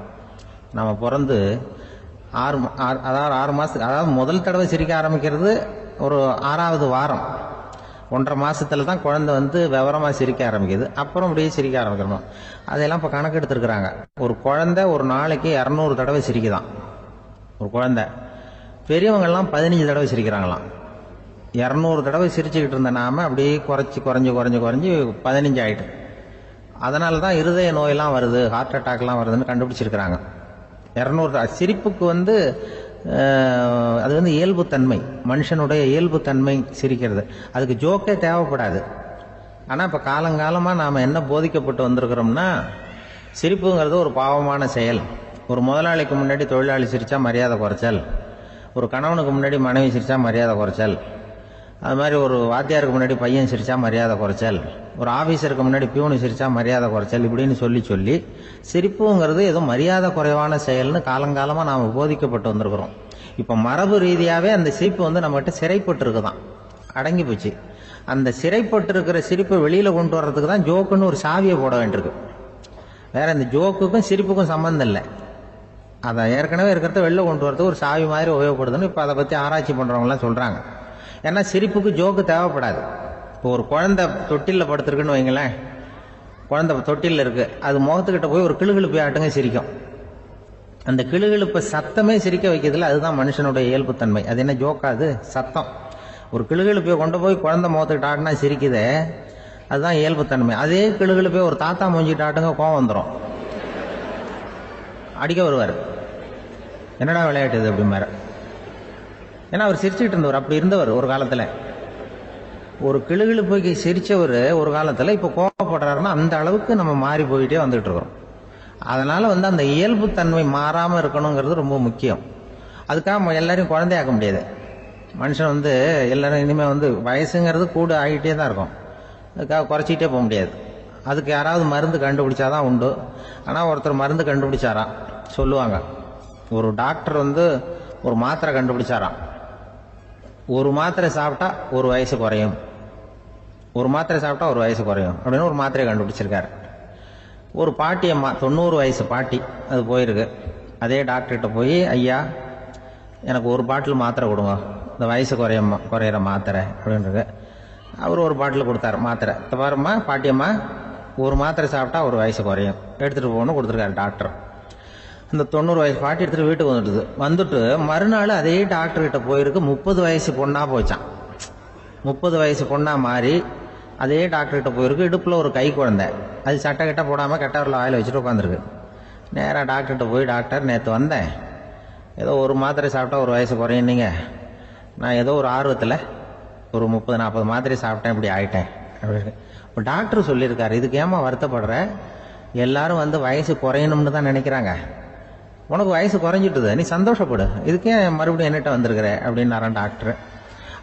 நம்ம பிறந்து 6 மாசத்துக்கு, அதாவது முதல் தடவை சிரிக்க ஆரம்பிக்கிறது ஒரு 6வது வாரம், 1.5 மாசத்துல தான் குழந்தை விவரமா சிரிக்க ஆரம்பிக்குது. அப்புறம் அப்படியே சிரிக்க ஆரம்பிக்கிறோம். அதெல்லாம் இப்போ கணக்கு எடுத்துருக்குறாங்க. ஒரு குழந்தை ஒரு நாளைக்கு 200 தடவை சிரிக்குதான் ஒரு குழந்தை. பெரியவங்கெல்லாம் 15 தடவை சிரிக்கிறாங்களாம். 200 தடவை சிரிச்சுக்கிட்டு இருந்த நாம அப்படியே குறைஞ்சி 15 ஆயிட்டு. அதனால தான் இருதய நோயெல்லாம் வருது, ஹார்ட் அட்டாக்லாம் வருதுன்னு கண்டுபிடிச்சிருக்கிறாங்க. 200 சிரிப்புக்கு அது இயல்புத்தன்மை, மனுஷனுடைய இயல்புத்தன்மை சிரிக்கிறது. அதுக்கு ஜோக்கே தேவைப்படாது. ஆனால் இப்போ காலங்காலமாக நாம் என்ன போதிக்கப்பட்டு வந்திருக்கிறோம்னா, சிரிப்புங்கிறது ஒரு பாவமான செயல். ஒரு முதலாளிக்கு முன்னாடி தொழிலாளி சிரித்தா மரியாதை குறைச்சல், ஒரு கணவனுக்கு முன்னாடி மனைவி சிரித்தா மரியாதை குறைச்சல், அது மாதிரி ஒரு வாத்தியாருக்கு முன்னாடி பையன் சிரித்தா மரியாதை குறைச்சல், ஒரு ஆஃபீஸருக்கு முன்னாடி பியூனு சிரித்தா மரியாதை குறைச்சல், இப்படின்னு சொல்லி சிரிப்புங்கிறது ஏதோ மரியாதை குறைவான செயல்னு காலங்காலமாக நாம் போதிக்கப்பட்டு வந்திருக்கிறோம். இப்போ மரபு ரீதியாகவே அந்த சிரிப்பு நம்மகிட்ட சிறைப்பட்டு இருக்குதான், அடங்கி போச்சு. அந்த சிறைப்பட்டு இருக்கிற சிரிப்பை வெளியில் கொண்டு வர்றதுக்கு தான் ஜோக்குன்னு ஒரு சாவியை போட வேண்டியிருக்கு. வேற இந்த ஜோக்குக்கும் சிரிப்புக்கும் சம்மந்தம் இல்லை. அதை ஏற்கனவே இருக்கிறத வெளில கொண்டு வரதுக்கு ஒரு சாவி மாதிரி உபயோகப்படுதுன்னு இப்போ அதை பற்றி ஆராய்ச்சி பண்ணுறவங்களாம் சொல்கிறாங்க. ஏன்னா சிரிப்புக்கு ஜோக்கு தேவைப்படாது. இப்போ ஒரு குழந்தை தொட்டிலில் படுத்துருக்குன்னு வைங்களேன், குழந்தை தொட்டிலில் இருக்குது, அது முகத்துக்கிட்ட போய் ஒரு கிளுகிழுப்பை ஆட்டுங்க சிரிக்கும். அந்த கிளுகிழுப்பை சத்தமே சிரிக்க வைக்கிறதுல அதுதான் மனுஷனுடைய இயல்புத்தன்மை. அது என்ன ஜோக்காது? சத்தம். ஒரு கிளுகிழுப்பையை கொண்டு போய் குழந்தை முகத்துக்கிட்ட ஆட்டினா சிரிக்குதே, அதுதான் இயல்புத்தன்மை. அதே கிளுகிழுப்பையை ஒரு தாத்தா மூஞ்சிட்டு ஆட்டுங்க, கோவம் வந்துடும், அடிக்க வருவார். என்னடா விளையாட்டு இது அப்படிமாரு. ஏன்னா அவர் சிரிச்சுக்கிட்டு இருந்தவர், அப்படி இருந்தவர் ஒரு காலத்தில். ஒரு கிளுகிழுப்பைக்கு சிரிச்சவர் ஒரு காலத்தில் இப்போ கோவப்படுறாருன்னா அந்த அளவுக்கு நம்ம மாறி போயிட்டே வந்துட்டு இருக்கிறோம். அதனால அந்த இயல்புத்தன்மை மாறாமல் இருக்கணுங்கிறது ரொம்ப முக்கியம். அதுக்காக எல்லாரையும் குழந்தையாக்க முடியாது. மனுஷன் எல்லாரும் இனிமேல் வயசுங்கிறது கூட ஆகிட்டே தான் இருக்கும். அதுக்காக குறைச்சிக்கிட்டே போக முடியாது. அதுக்கு யாராவது மருந்து கண்டுபிடிச்சாதான் உண்டு. ஆனால் ஒருத்தர் மருந்து கண்டுபிடிச்சாராம், சொல்லுவாங்க, ஒரு டாக்டர் வந்து ஒரு மாத்திரை கண்டுபிடிச்சாராம். ஒரு மாத்திரை சாப்பிட்டா ஒரு வயசு குறையும், ஒரு மாத்திரை சாப்பிட்டா ஒரு வயசு குறையும் அப்படின்னு ஒரு மாத்திரையை கண்டுபிடிச்சிருக்காரு. ஒரு பாட்டி அம்மா, 90 வயசு பாட்டி, அது போயிருக்கு. அதே டாக்டர்கிட்ட போய், ஐயா எனக்கு ஒரு பாட்டில் மாத்திரை கொடுங்க, இந்த வயசு குறையிற மாத்திரை அப்படின்றது. அவர் ஒரு பாட்டில் கொடுத்தாரு மாத்திரை. பாரும்மா பாட்டியம்மா, ஒரு மாத்திரை சாப்பிட்டா ஒரு வயசு குறையும், எடுத்துகிட்டு போகணும்னு கொடுத்துருக்காரு டாக்டர். இந்த 90 வயசு பாட்டி எடுத்துகிட்டு வீட்டுக்கு வந்துட்டு மறுநாள் அதே டாக்டர்கிட்ட போயிருக்கு. 30 வயசு பொண்ணாக போச்சான். 30 வயசு பொண்ணாக மாறி அதே டாக்டர்கிட்ட போயிருக்கு. இடுப்பில் ஒரு கை குழந்தை, அது சட்டை கிட்ட போடாமல் கெட்டவரில் வாயில் வச்சுட்டு உட்காந்துருக்கு. நேராக டாக்டர்கிட்ட போய், டாக்டர் நேற்று வந்தேன், ஏதோ ஒரு மாத்திரை சாப்பிட்டா ஒரு வயசு குறையுன்னீங்க, நான் ஏதோ ஒரு ஆர்வத்தில் ஒரு 30-40 மாத்திரை சாப்பிட்டேன், இப்படி ஆகிட்டேன் அப்படின்னு. இப்போ டாக்டர் சொல்லியிருக்காரு, இதுக்கு ஏமா வருத்தப்படுற, எல்லாரும் வந்து வயசு குறையணும்னு தான் நினைக்கிறாங்க, உனக்கு வயசு குறைஞ்சிட்டுது, நீ சந்தோஷப்படு, இதுக்கே மறுபடியும் என்னட்ட வந்திருக்கிற அப்படின்னாரான் டாக்டர்.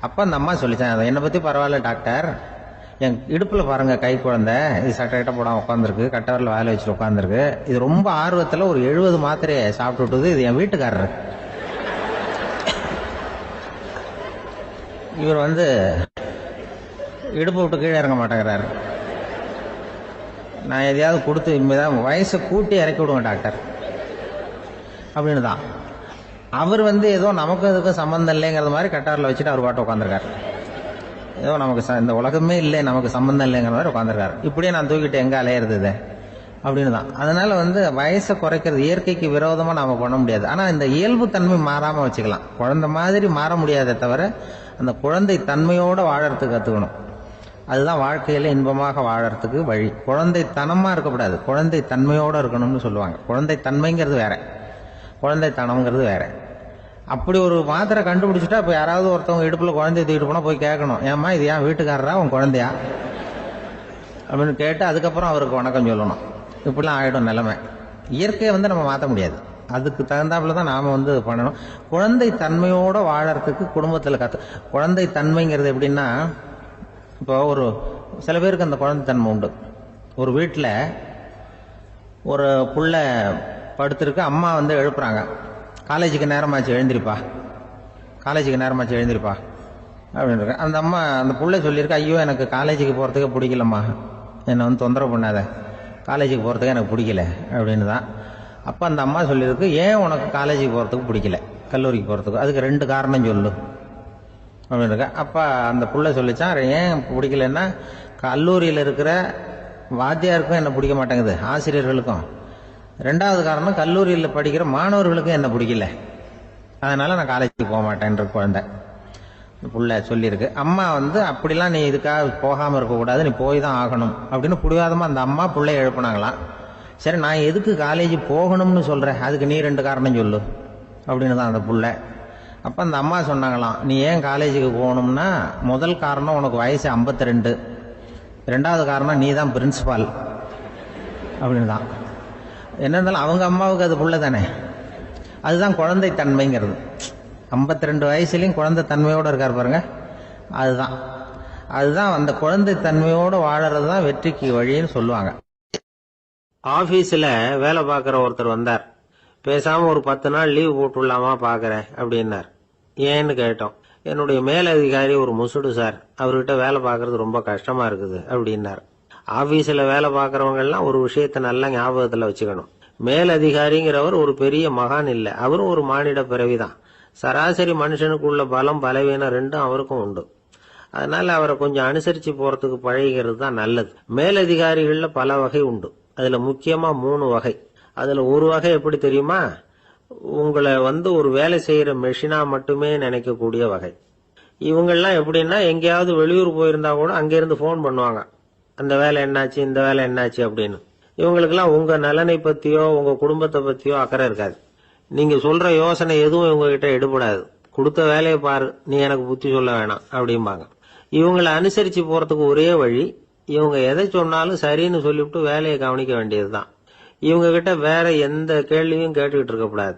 அப்போ அந்த அம்மா சொல்லிச்சேன், அதை என்னை பற்றி பரவாயில்ல டாக்டர், என் இடுப்பில் பாருங்க கை குழந்தை, இது சட்டை கிட்ட போடாமல் உட்காந்துருக்கு, கட்டவரில் வாயில் வச்சுட்டு உட்காந்துருக்கு, இது ரொம்ப ஆர்வத்தில் ஒரு 70 மாத்திரையை சாப்பிட்டு விட்டுது, இது என் வீட்டுக்காரரு. இவர் வந்து இடுப்பு விட்டு கீழே இறங்க மாட்டேங்கிறாரு. நான் எதையாவது கொடுத்து இனிமேதான் வயசை கூட்டி இறக்கி விடுவேன் டாக்டர் அப்படின்னு தான். அவர் வந்து ஏதோ நமக்கு அதுக்கும் சம்மந்தம் இல்லைங்கிறது மாதிரி கட்டாரில் வச்சுட்டு அவர் பாட்டு உட்காந்துருக்காரு. ஏதோ நமக்கு இந்த உலகமே இல்லை, நமக்கு சம்மந்தம் இல்லைங்கிற மாதிரி உட்காந்துருக்காரு. இப்படியே நான் தூக்கிட்டு எங்கே அலையிறது அப்படின்னு தான். அதனால வந்து வயசை குறைக்கிறது இயற்கைக்கு விரோதமாக நாம பண்ண முடியாது. ஆனால் இந்த இயல்பு தன்மை மாறாமல் வச்சுக்கலாம். குழந்தை மாதிரி மாற முடியாதே தவிர அந்த குழந்தை தன்மையோடு வாழறதுக்கு கற்றுக்கணும். அதுதான் வாழ்க்கையில் இன்பமாக வாழறதுக்கு வழி. குழந்தைத்தனமாக இருக்கக்கூடாது, குழந்தை தன்மையோடு இருக்கணும்னு சொல்லுவாங்க. குழந்தை தன்மைங்கிறது வேற, குழந்தைத்தனம்ங்கிறது வேற. அப்படி ஒரு மாத்திரை கண்டுபிடிச்சிட்டா இப்போ யாராவது ஒருத்தவங்க இடுப்பில் குழந்தைய தூக்கிட்டு போனால் போய் கேட்கணும், ஏம்மா இது ஏன் வீட்டுக்காரரா உன் குழந்தையா அப்படின்னு கேட்டு அதுக்கப்புறம் அவருக்கு வணக்கம் சொல்லணும். இப்படிலாம் ஆகிடும் நிலைமை. இயற்கையை வந்து நம்ம மாற்ற முடியாது, அதுக்கு தகுந்தாப்புல தான் நாம் வந்து பண்ணணும். குழந்தை தன்மையோடு வாழறதுக்கு குடும்பத்தில் குழந்தை தன்மைங்கிறது எப்படின்னா, இப்போ ஒரு சில பேருக்கு அந்த குழந்தை தன்மை உண்டு. ஒரு வீட்டில் ஒரு புள்ள படுத்திருக்கு, அம்மா வந்து எழுப்புறாங்க, காலேஜுக்கு நேரமாச்சு எழுந்திருப்பா, காலேஜுக்கு நேரமாச்சு எழுந்திருப்பா அப்படின்னு இருக்கு. அந்த அம்மா அந்த புள்ளை சொல்லியிருக்கு, ஐயோ எனக்கு காலேஜுக்கு போகிறதுக்கே பிடிக்கலம்மா, என்னை வந்து தொந்தரவு பண்ணாத, காலேஜுக்கு போகிறதுக்கு எனக்கு பிடிக்கல அப்படின்னு தான். அப்போ அந்த அம்மா சொல்லியிருக்கு, ஏன் உனக்கு காலேஜுக்கு போகிறதுக்கு பிடிக்கல, கல்லூரிக்கு போகிறதுக்கு, அதுக்கு 2 காரணம் சொல்லு அப்படின்னு இருக்க. அப்போ அந்த புள்ள சொல்லிச்சான், ஏன் பிடிக்கலன்னா கல்லூரியில் இருக்கிற வாத்தியாருக்கும் என்ன பிடிக்க மாட்டேங்குது, ஆசிரியர்களுக்கும். 2வது காரணம், கல்லூரியில் படிக்கிற மாணவர்களுக்கும் என்ன பிடிக்கல, அதனால நான் காலேஜுக்கு போக மாட்டேன்ற குழந்தை புள்ள சொல்லியிருக்கு. அம்மா வந்து அப்படிலாம் நீ இதுக்காக போகாமல் இருக்கக்கூடாது, நீ போய் தான் ஆகணும் அப்படின்னு புடிவாதமாக அந்த அம்மா பிள்ளைய எழுப்புனாங்களாம். சரி நான் எதுக்கு காலேஜ் போகணும்னு சொல்கிறேன், அதுக்கு நீ 2 காரணம் சொல்லு அப்படின்னு தான் அந்த புள்ள. அப்போ அந்த அம்மா சொன்னாங்களாம், நீ ஏன் காலேஜுக்கு போகணும்னா முதல் காரணம் உனக்கு வயசு 52, 2வது காரணம் நீ தான் பிரின்சிபால் அப்படின்னு தான். என்ன இருந்தாலும் அவங்க அம்மாவுக்கு அது புள்ள தானே, அதுதான் குழந்தை தன்மைங்கிறது. 52 வயசுலையும் குழந்தை தன்மையோடு இருக்கார் பாருங்க, அதுதான் அந்த குழந்தை தன்மையோடு வாழறது தான் வெற்றிக்கு வழின்னு சொல்லுவாங்க. ஆபீஸ்ல வேலை பார்க்குற ஒருத்தர் வந்தார். பேசாம ஒரு 10 நாள் லீவ் போட்டுடலாமா பாக்குறேன் அப்படின்னார். ஏன்னு கேட்டோம். என்னுடைய மேலதிகாரி ஒரு முசுடு சார், அவர்கிட்ட வேலை பார்க்கறது ரொம்ப கஷ்டமா இருக்குது அப்படின்னார். ஆபீஸ்ல வேலை பார்க்கறவங்க எல்லாம் ஒரு விஷயத்த நல்லா ஞாபகத்துல வச்சுக்கணும். மேலதிகாரிங்கிறவர் ஒரு பெரிய மகான் இல்ல, அவரும் ஒரு மானிட பிறவிதான். சராசரி மனுஷனுக்கு உள்ள பலம் பலவீனம் 2ம் அவருக்கும் உண்டு. அதனால அவரை கொஞ்சம் அனுசரிச்சு போறதுக்கு பழகிறது தான் நல்லது. மேலதிகாரிகள்ல பல வகை உண்டு, அதுல முக்கியமா 3 வகை. அதுல ஒரு வகை எப்படி தெரியுமா, உங்களை வந்து ஒரு வேலை செய்யற மெஷினா மட்டுமே நினைக்கக்கூடிய வகை. இவங்கெல்லாம் எப்படின்னா, எங்கேயாவது வெளியூர் போயிருந்தா கூட அங்கிருந்து போன் பண்ணுவாங்க, அந்த வேலை என்னாச்சு இந்த வேலை என்னாச்சு அப்படின்னு. இவங்களுக்கெல்லாம் உங்க நலனை பத்தியோ உங்க குடும்பத்தை பத்தியோ அக்கறை இருக்காது. நீங்க சொல்ற யோசனை எதுவும் இவங்க கிட்ட எடுபடாது. கொடுத்த வேலையை பாரு, நீ எனக்கு புத்தி சொல்ல வேணாம் அப்படிம்பாங்க. இவங்களை அனுசரிச்சு போறதுக்கு ஒரே வழி, இவங்க எதை சொன்னாலும் சரின்னு சொல்லிவிட்டு வேலையை கவனிக்க வேண்டியதுதான். இவங்க கிட்ட வேற எந்த கேள்வியும் கேட்டுக்கிட்டு இருக்கக்கூடாது.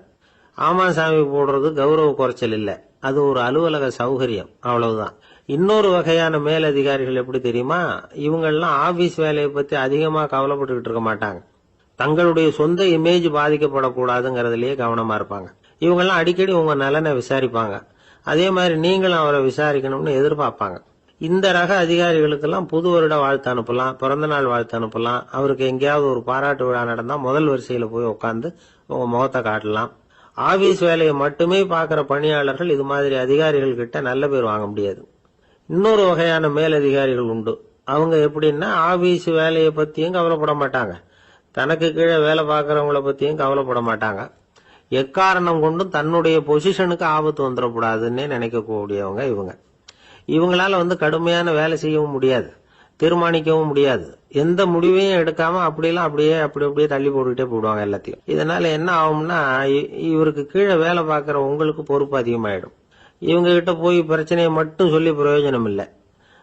ஆமா சாமி போடுறது கௌரவ குறைச்சல் இல்ல, அது ஒரு அலுவலக சௌகரியம், அவ்வளவுதான். இன்னொரு வகையான மேலதிகாரிகள் எப்படி தெரியுமா, இவங்கெல்லாம் ஆபீஸ் வேலையை பத்தி அதிகமா கவலைப்பட்டுக்கிட்டு இருக்க மாட்டாங்க. தங்களுடைய சொந்த இமேஜ் பாதிக்கப்படக்கூடாதுங்கிறதுலயே கவனமா இருப்பாங்க. இவங்கெல்லாம் அடிக்கடி உங்க நலனை விசாரிப்பாங்க. அதே மாதிரி நீங்களும் அவரை விசாரிக்கணும்னு எதிர்பார்ப்பாங்க. இந்த ரக அதிகாரிகளுக்கெல்லாம் புது வருட வாழ்த்து அனுப்பலாம், பிறந்த நாள் வாழ்த்து அனுப்பலாம். அவருக்கு எங்கேயாவது ஒரு பாராட்டு விழா நடந்தா முதல் வரிசையில போய் உட்காந்து உங்க முகத்தை காட்டலாம். ஆபீஸ் வேலையை மட்டுமே பார்க்கிற பணியாளர்கள் இது மாதிரி அதிகாரிகள் கிட்ட நல்ல பேர் வாங்க முடியாது. இன்னொரு வகையான மேலதிகாரிகள் உண்டு. அவங்க எப்படின்னா ஆபீஸ் வேலையை பத்தியும் கவலைப்பட மாட்டாங்க, தனக்கு கீழே வேலை பார்க்கறவங்கள பத்தியும் கவலைப்பட மாட்டாங்க. எக்காரணம் கொண்டும் தன்னுடைய பொசிஷனுக்கு ஆபத்து வந்துடக்கூடாதுன்னு நினைக்கக்கூடியவங்க இவங்க. இவங்களால கடுமையான வேலை செய்யவும் முடியாது, தீர்மானிக்கவும் முடியாது. எந்த முடிவையும் எடுக்காம அப்படியே தள்ளி போட்டுக்கிட்டே போடுவாங்க எல்லாத்தையும். இதனால என்ன ஆகும்னா, இவருக்கு கீழே வேலை பார்க்கிற உங்களுக்கு பொறுப்பு அதிகமாயிடும். இவங்க கிட்ட போய் பிரச்சனையை மட்டும் சொல்லி பிரயோஜனம் இல்லை,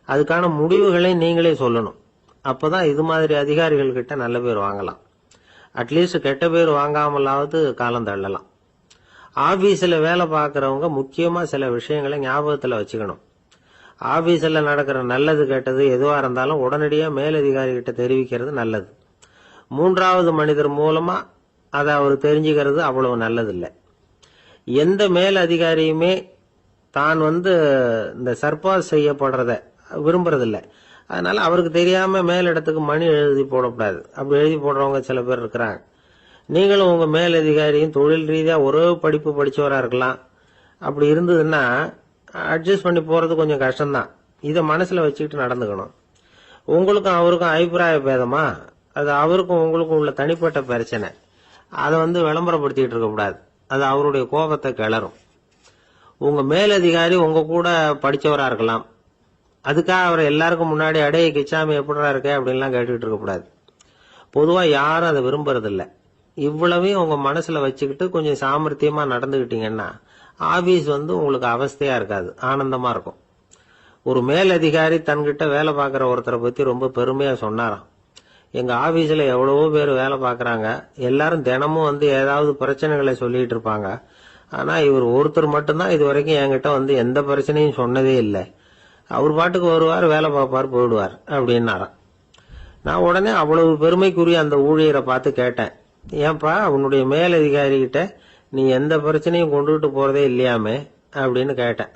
அதுக்கான முடிவுகளை நீங்களே சொல்லணும். அப்பதான் இது மாதிரி அதிகாரிகள் கிட்ட நல்ல பேர் வாங்கலாம். அட்லீஸ்ட் கெட்ட பேர் வாங்காமலாவது காலம் தள்ளலாம். ஆபீஸ்ல வேலை பார்க்கறவங்க முக்கியமா சில விஷயங்களை ஞாபகத்துல வச்சுக்கணும். ஆபீஸ்ல நடக்கிற நல்லது கெட்டது எதுவா இருந்தாலும் உடனடியா மேலதிகாரி கிட்ட தெரிவிக்கிறது நல்லது. மூன்றாவது மனிதர் மூலமா அதை அவர் தெரிஞ்சுக்கிறது அவ்வளவு நல்லது இல்லை. எந்த மேல் அதிகாரியுமே தான் இந்த சர்பாஸ் செய்யப்படுறத விரும்புறதில்லை. அதனால அவருக்கு தெரியாம மேலிடத்துக்கு மணி எழுதி போடக்கூடாது. அப்படி எழுதி போடுறவங்க சில பேர் இருக்கிறாங்க. நீங்களும் உங்க மேலதிகாரியும் தொழில் ரீதியா ஒரே படிப்பு படிச்சவரா இருக்கலாம். அப்படி இருந்ததுன்னா அட்ஜஸ்ட் பண்ணி போறது கொஞ்சம் கஷ்டம்தான். இதை மனசுல வச்சுக்கிட்டு நடந்துக்கணும். உங்களுக்கும் அவருக்கும் அபிப்பிராய பேதமா, அது அவருக்கும் உங்களுக்கும் உள்ள தனிப்பட்ட பிரச்சனை. அதை விளம்பரப்படுத்திட்டு இருக்க கூடாது, அது அவருடைய கோபத்தை கிளறும். உங்க மேலதிகாரி உங்க கூட படிச்சவரா இருக்கலாம், அதுக்காக அவரை எல்லாருக்கும் முன்னாடி அடைய கிச்சாமி எப்படா இருக்க அப்படின்லாம் கேட்டுக்கிட்டு இருக்க கூடாது. பொதுவா யாரும் அதை விரும்புறதில்ல. இவ்வளவையும் உங்க மனசுல வச்சுக்கிட்டு கொஞ்சம் சாமர்த்தியமா நடந்துகிட்டீங்கன்னா ஆபீஸ் உங்களுக்கு அவஸ்தையா இருக்காது, ஆனந்தமா இருக்கும். ஒரு மேலதிகாரி தன்கிட்ட வேலை பார்க்கிற ஒருத்தரை பத்தி ரொம்ப பெருமையா சொன்னாராம். எங்க ஆபீஸ்ல எவ்வளவோ பேர் வேலை பார்க்கறாங்க, எல்லாரும் தினமும் ஏதாவது பிரச்சனைகளை சொல்லிட்டு இருப்பாங்க. ஆனா இவர் ஒருத்தர் மட்டும்தான் இது வரைக்கும் என்கிட்ட எந்த பிரச்சனையும் சொன்னதே இல்லை. அவர் பாட்டுக்கு வருவார், வேலை பார்ப்பார், போயிடுவார் அப்படின்னாராம். நான் உடனே அவ்வளவு பெருமைக்குரிய அந்த ஊழியரை பார்த்து கேட்டேன், ஏன்பா உன்னுடைய மேலதிகாரி கிட்ட நீ எந்த பிரச்சனையும் கொண்டுகிட்டு போறதே இல்லையாமே அப்படின்னு கேட்டேன்.